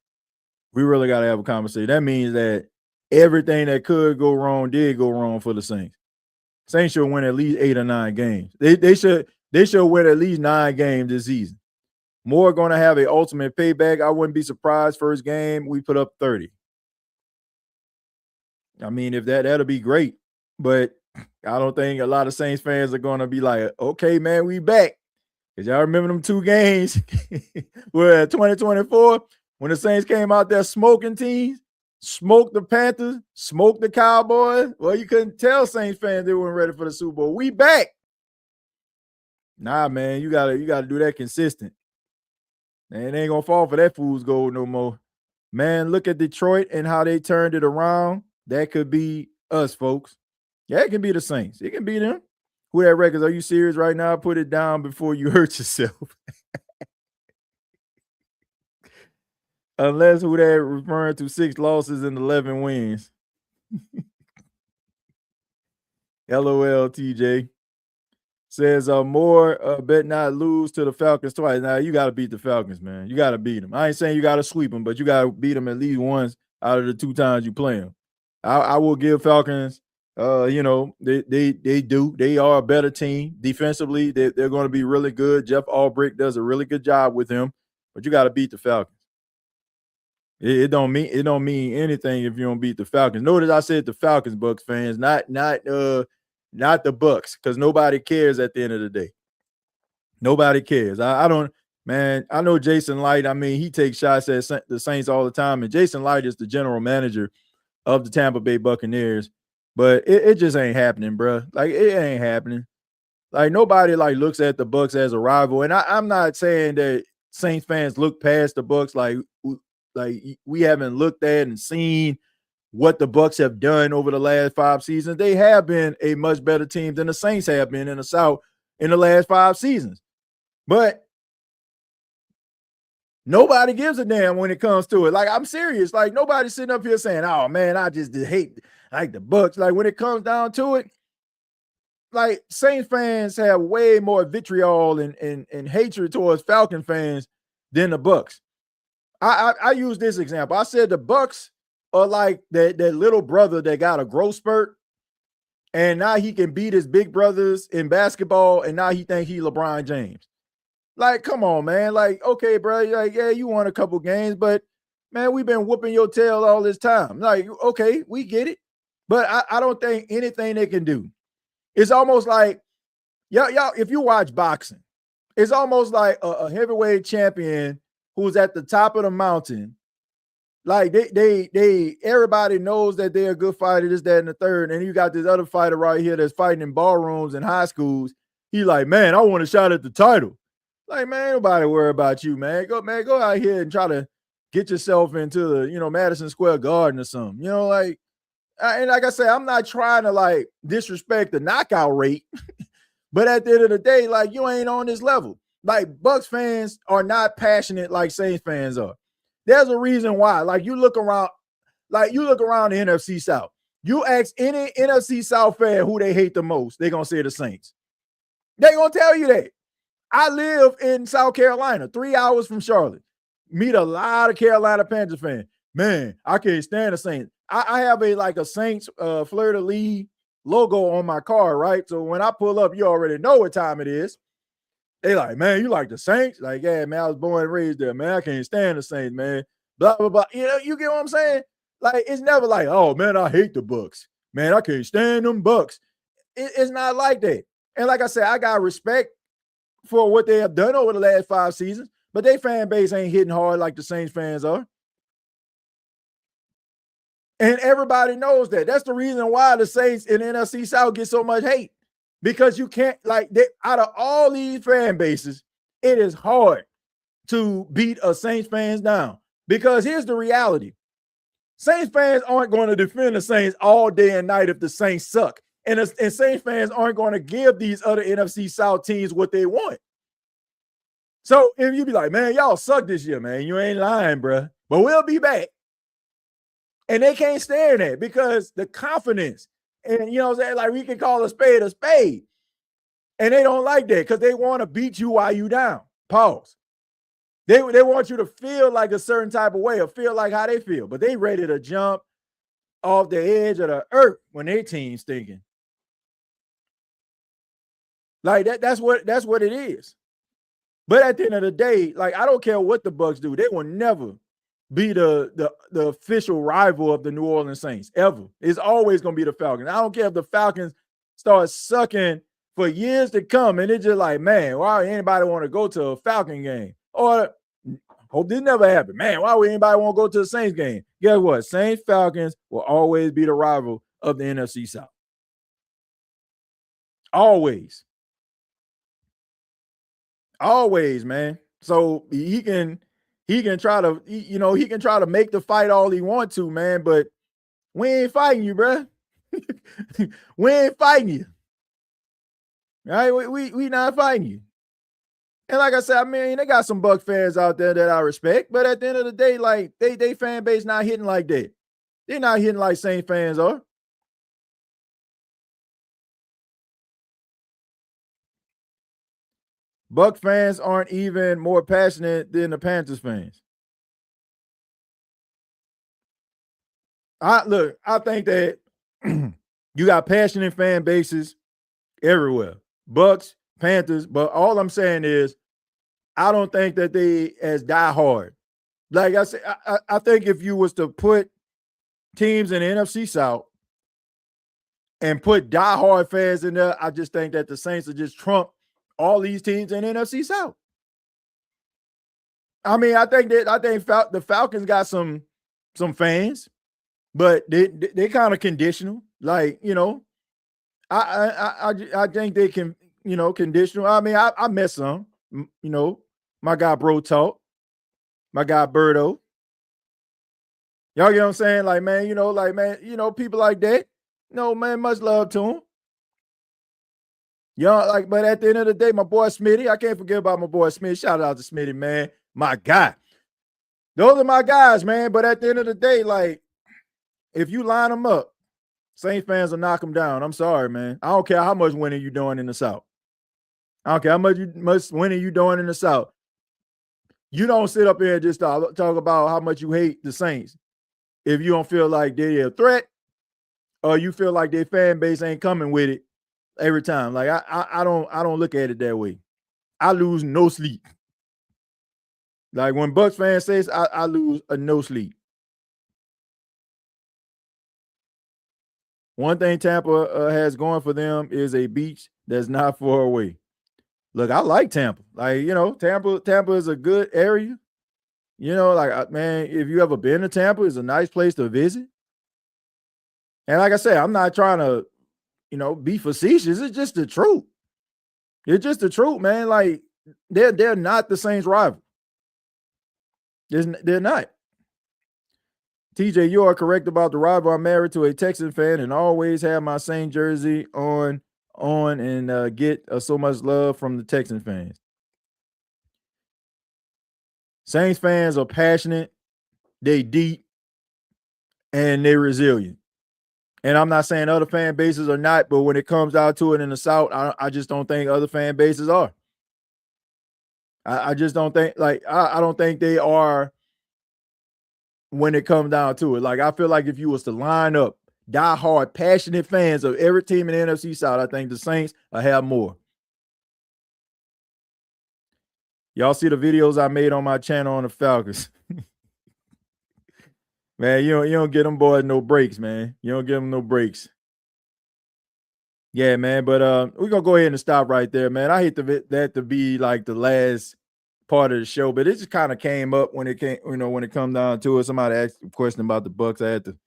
We really got to have a conversation. That means that everything that could go wrong did go wrong for the Saints. Saints should win at least 8 or 9 games. They should win at least 9 games this season. Moore going to have an ultimate payback. I wouldn't be surprised. First game we put up 30. I mean, if that'll be great, but I don't think a lot of Saints fans are going to be like, okay, man, we back. Because y'all remember them 2 games where 2024, when the Saints came out there smoking teams, smoked the Panthers, smoked the Cowboys. Well, you couldn't tell Saints fans they weren't ready for the Super Bowl. We back. Nah, man, you gotta do that consistent. And they ain't gonna fall for that fool's gold no more. Man, look at Detroit and how they turned it around. That could be us, folks. Yeah, it can be the Saints. It can be them. Who that records? Are you serious right now? Put it down before you hurt yourself. Unless who that referring to 6 losses and 11 wins. LOL, TJ. Says Moore bet not lose to the Falcons twice. Now you got to beat the Falcons, man. You got to beat them. I ain't saying you got to sweep them, but you got to beat them at least once out of the 2 times you play them. I will give Falcons. They do. They are a better team defensively. They're going to be really good. Jeff Albrecht does a really good job with him, but you got to beat the Falcons. It don't mean anything if you don't beat the Falcons. Notice I said the Falcons, Bucs fans, not the Bucs, because nobody cares at the end of the day. Nobody cares. I don't, man. I know Jason Light. I mean, he takes shots at the Saints all the time, and Jason Light is the general manager of the Tampa Bay Buccaneers. But it just ain't happening, bro. Like, it ain't happening. Like, nobody like looks at the Bucs as a rival. And I'm not saying that Saints fans look past the Bucs like we haven't looked at and seen what the Bucs have done over the last 5 seasons. They have been a much better team than the Saints have been in the South in the last 5 seasons. But nobody gives a damn when it comes to it. Like, I'm serious. Like, nobody's sitting up here saying, oh, man, I just hate like the Bucs. Like, when it comes down to it, like, Saints fans have way more vitriol and hatred towards Falcon fans than the Bucs. I use this example. I said the Bucs are like that little brother that got a growth spurt, and now he can beat his big brothers in basketball, and now he think he LeBron James. Like, come on, man. Like, okay, bro. Like, yeah, you won a couple games, but man, we've been whooping your tail all this time. Like, okay, we get it, but I don't think anything they can do. It's almost like, y'all, if you watch boxing, it's almost like a heavyweight champion who's at the top of the mountain. Like, they everybody knows that they're a good fighter, this, that, and the third. And you got this other fighter right here that's fighting in ballrooms and high schools. He like, man, I want a shot at the title. Like, man, nobody worry about you, man. Go out here and try to get yourself into the, Madison Square Garden or something. Like, and like I said, I'm not trying to like disrespect the knockout rate, but at the end of the day, like, you ain't on this level. Like, Bucs fans are not passionate like Saints fans are. There's a reason why. Like, you look around the NFC South. You ask any NFC South fan who they hate the most, they're gonna say the Saints. They're gonna tell you that. I live in South Carolina, 3 hours from Charlotte. Meet a lot of Carolina Panthers fans. Man, I can't stand the Saints. I have a Saints fleur-de-lis logo on my car, right? So when I pull up, you already know what time it is. They like, man, you like the Saints? Like, yeah, man, I was born and raised there, man. I can't stand the Saints, man. Blah, blah, blah. You get what I'm saying? Like, it's never like, oh, man, I hate the Bucs. Man, I can't stand them Bucs. It's not like that. And like I said, I got respect for what they have done over the last 5 seasons, but their fan base ain't hitting hard like the Saints fans are. And everybody knows that. That's the reason why the Saints in the NFC South get so much hate. Because you can't, like, out of all these fan bases, it is hard to beat a Saints fans down. Because here's the reality. Saints fans aren't going to defend the Saints all day and night if the Saints suck. And Saints fans aren't going to give these other NFC South teams what they want. So if you be like, man, y'all suck this year, man, you ain't lying, bro. But we'll be back. And they can't stand that because the confidence, and you know what I'm saying, like we can call a spade. And they don't like that because they want to beat you while you down. Pause. They want you to feel like a certain type of way or feel like how they feel, but they ready to jump off the edge of the earth when their team's thinking. Like that's what it is. But at the end of the day, like I don't care what the Bucs do, they will never be the official rival of the New Orleans Saints ever. It's always going to be the Falcons. I don't care if the Falcons start sucking for years to come, and it's just like, man, why would anybody want to go to a Falcon game? Or hope this never happened. Man, why would anybody want to go to a Saints game? Guess what? Saints Falcons will always be the rival of the NFC South. Always. Always, man. So he can try to, he can try to make the fight all he wants to, man, but we ain't fighting you, bro. We ain't fighting you. Right? We not fighting you. And like I said, I mean, they got some Buck fans out there that I respect, but at the end of the day, like they fan base not hitting like that. They're not hitting like Saints fans are. Buck fans aren't even more passionate than the Panthers fans. I think that you got passionate fan bases everywhere. Bucks, Panthers, but all I'm saying is I don't think that they as diehard. Like I said, I think if you was to put teams in the NFC South and put diehard fans in there, I just think that the Saints will just trump all these teams in the NFC South. I mean, I think the Falcons got some fans, but they kind of conditional. Like, I think they can, conditional. I mean, I met some, my guy Bro Talk, my guy Birdo. Y'all get what I'm saying? Like, man, people like that. No, man, much love to them. But at the end of the day, my boy Smitty, I can't forget about my boy Smitty. Shout out to Smitty, man. My guy. Those are my guys, man. But at the end of the day, like, if you line them up, Saints fans will knock them down. I'm sorry, man. I don't care how much winning you doing in the South. I don't care how much winning you doing in the South. You don't sit up here and just talk about how much you hate the Saints if you don't feel like they're a threat or you feel like their fan base ain't coming with it every time. Like I don't look at it that way. I lose no sleep. Like when Bucs fans says I lose no sleep. One thing Tampa has going for them is a beach that's not far away. Look, I like Tampa. Like, Tampa is a good area. Man, if you ever been to Tampa, it's a nice place to visit. And like I said, I'm not trying to, be facetious. It's just the truth. It's just the truth, man. Like, they're not the Saints' rival. They're not. TJ, you are correct about the rival. I'm married to a Texan fan and always have my Saints jersey on and get so much love from the Texan fans. Saints fans are passionate, they deep, and they're resilient. And I'm not saying other fan bases are not, but when it comes down to it in the South, I just don't think other fan bases are. I just don't think, I don't think they are when it comes down to it. Like, I feel like if you was to line up diehard, passionate fans of every team in the NFC South, I think the Saints will have more. Y'all see the videos I made on my channel on the Falcons. Man, you don't get them boys no breaks, man. You don't give them no breaks. Yeah, man, but we're going to go ahead and stop right there, man. I hate that to be like the last part of the show, but it just kind of came up when it came, when it come down to it. Somebody asked a question about the Bucks. I had to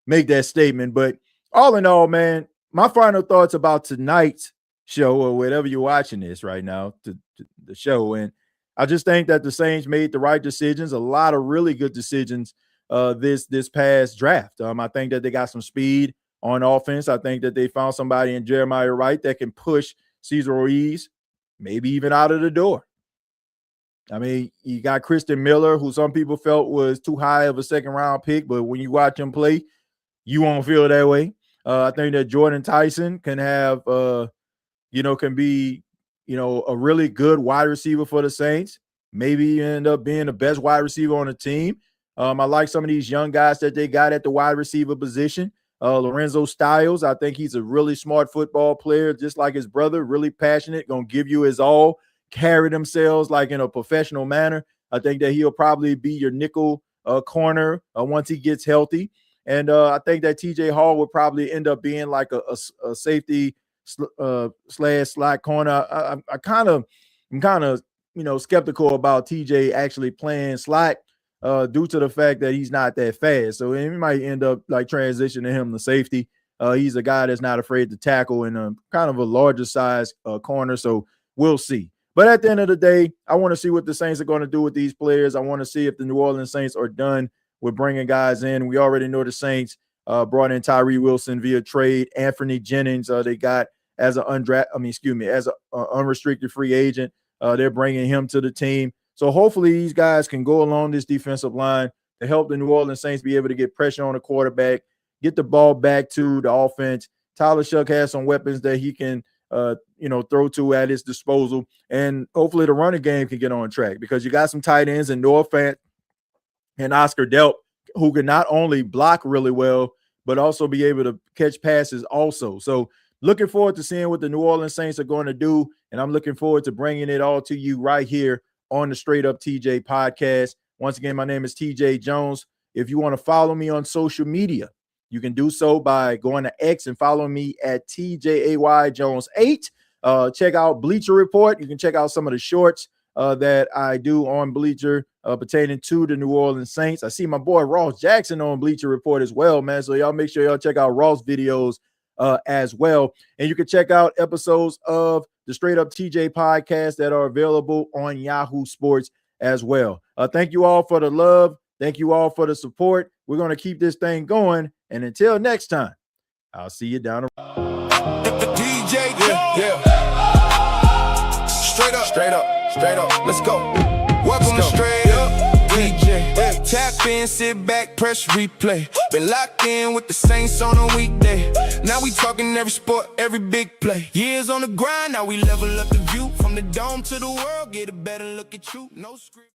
make that statement. But all in all, man, my final thoughts about tonight's show, or whatever you're watching this right now, to the show. And I just think that the Saints made the right decisions, a lot of really good decisions this past draft. I think that they got some speed on offense. I think that they found somebody in Jeremiah Wright that can push Cesar Ruiz maybe even out of the door. I mean, you got Christian Miller, who some people felt was too high of a second-round pick, but when you watch him play, you won't feel that way. I think that Jordan Tyson can have, can be, a really good wide receiver for the Saints. Maybe end up being the best wide receiver on the team. I like some of these young guys that they got at the wide receiver position. Lorenzo Styles, I think he's a really smart football player, just like his brother, really passionate, going to give you his all, carry themselves like in a professional manner. I think that he'll probably be your nickel corner once he gets healthy. And I think that TJ Hall would probably end up being like a safety slash slot corner. I'm kind of skeptical about TJ actually playing slot due to the fact that he's not that fast. So we might end up like transitioning him to safety. He's a guy that's not afraid to tackle in a kind of a larger size corner. So we'll see. But at the end of the day, I want to see what the Saints are going to do with these players. I want to see if the New Orleans Saints are done with bringing guys in. We already know the Saints brought in Tyree Wilson via trade. Anthony Jennings, they got as an unrestricted free agent. They're bringing him to the team. So hopefully these guys can go along this defensive line to help the New Orleans Saints be able to get pressure on the quarterback, get the ball back to the offense. Tyler Shuck has some weapons that he can throw to at his disposal. And hopefully the running game can get on track, because you got some tight ends in Noah Fant and Oscar Delp, who can not only block really well, but also be able to catch passes also. So looking forward to seeing what the New Orleans Saints are going to do. And I'm looking forward to bringing it all to you right here on the Straight Up TJ podcast. Once again, my name is TJ Jones. If you want to follow me on social media, you can do so by going to X and follow me at TJAY Jones 8. Check out Bleacher Report. You can check out some of the shorts that I do on Bleacher pertaining to the New Orleans Saints. I see my boy Ross Jackson on Bleacher Report as well, man. So y'all make sure y'all check out Ross videos as well. And you can check out episodes of the Straight Up TJ podcast that are available on Yahoo Sports as well. Thank you all for the love. Thank you all for the support. We're going to keep this thing going. And until next time, I'll see you down the road. DJ, yeah. Straight up. Let's go. Welcome to Straight Up TJAY. Tap in, sit back, press replay. Been locked in with the Saints on a weekday. Now we talking every sport, every big play. Years on the grind, now we level up the view. From the dome to the world, get a better look at you. No script.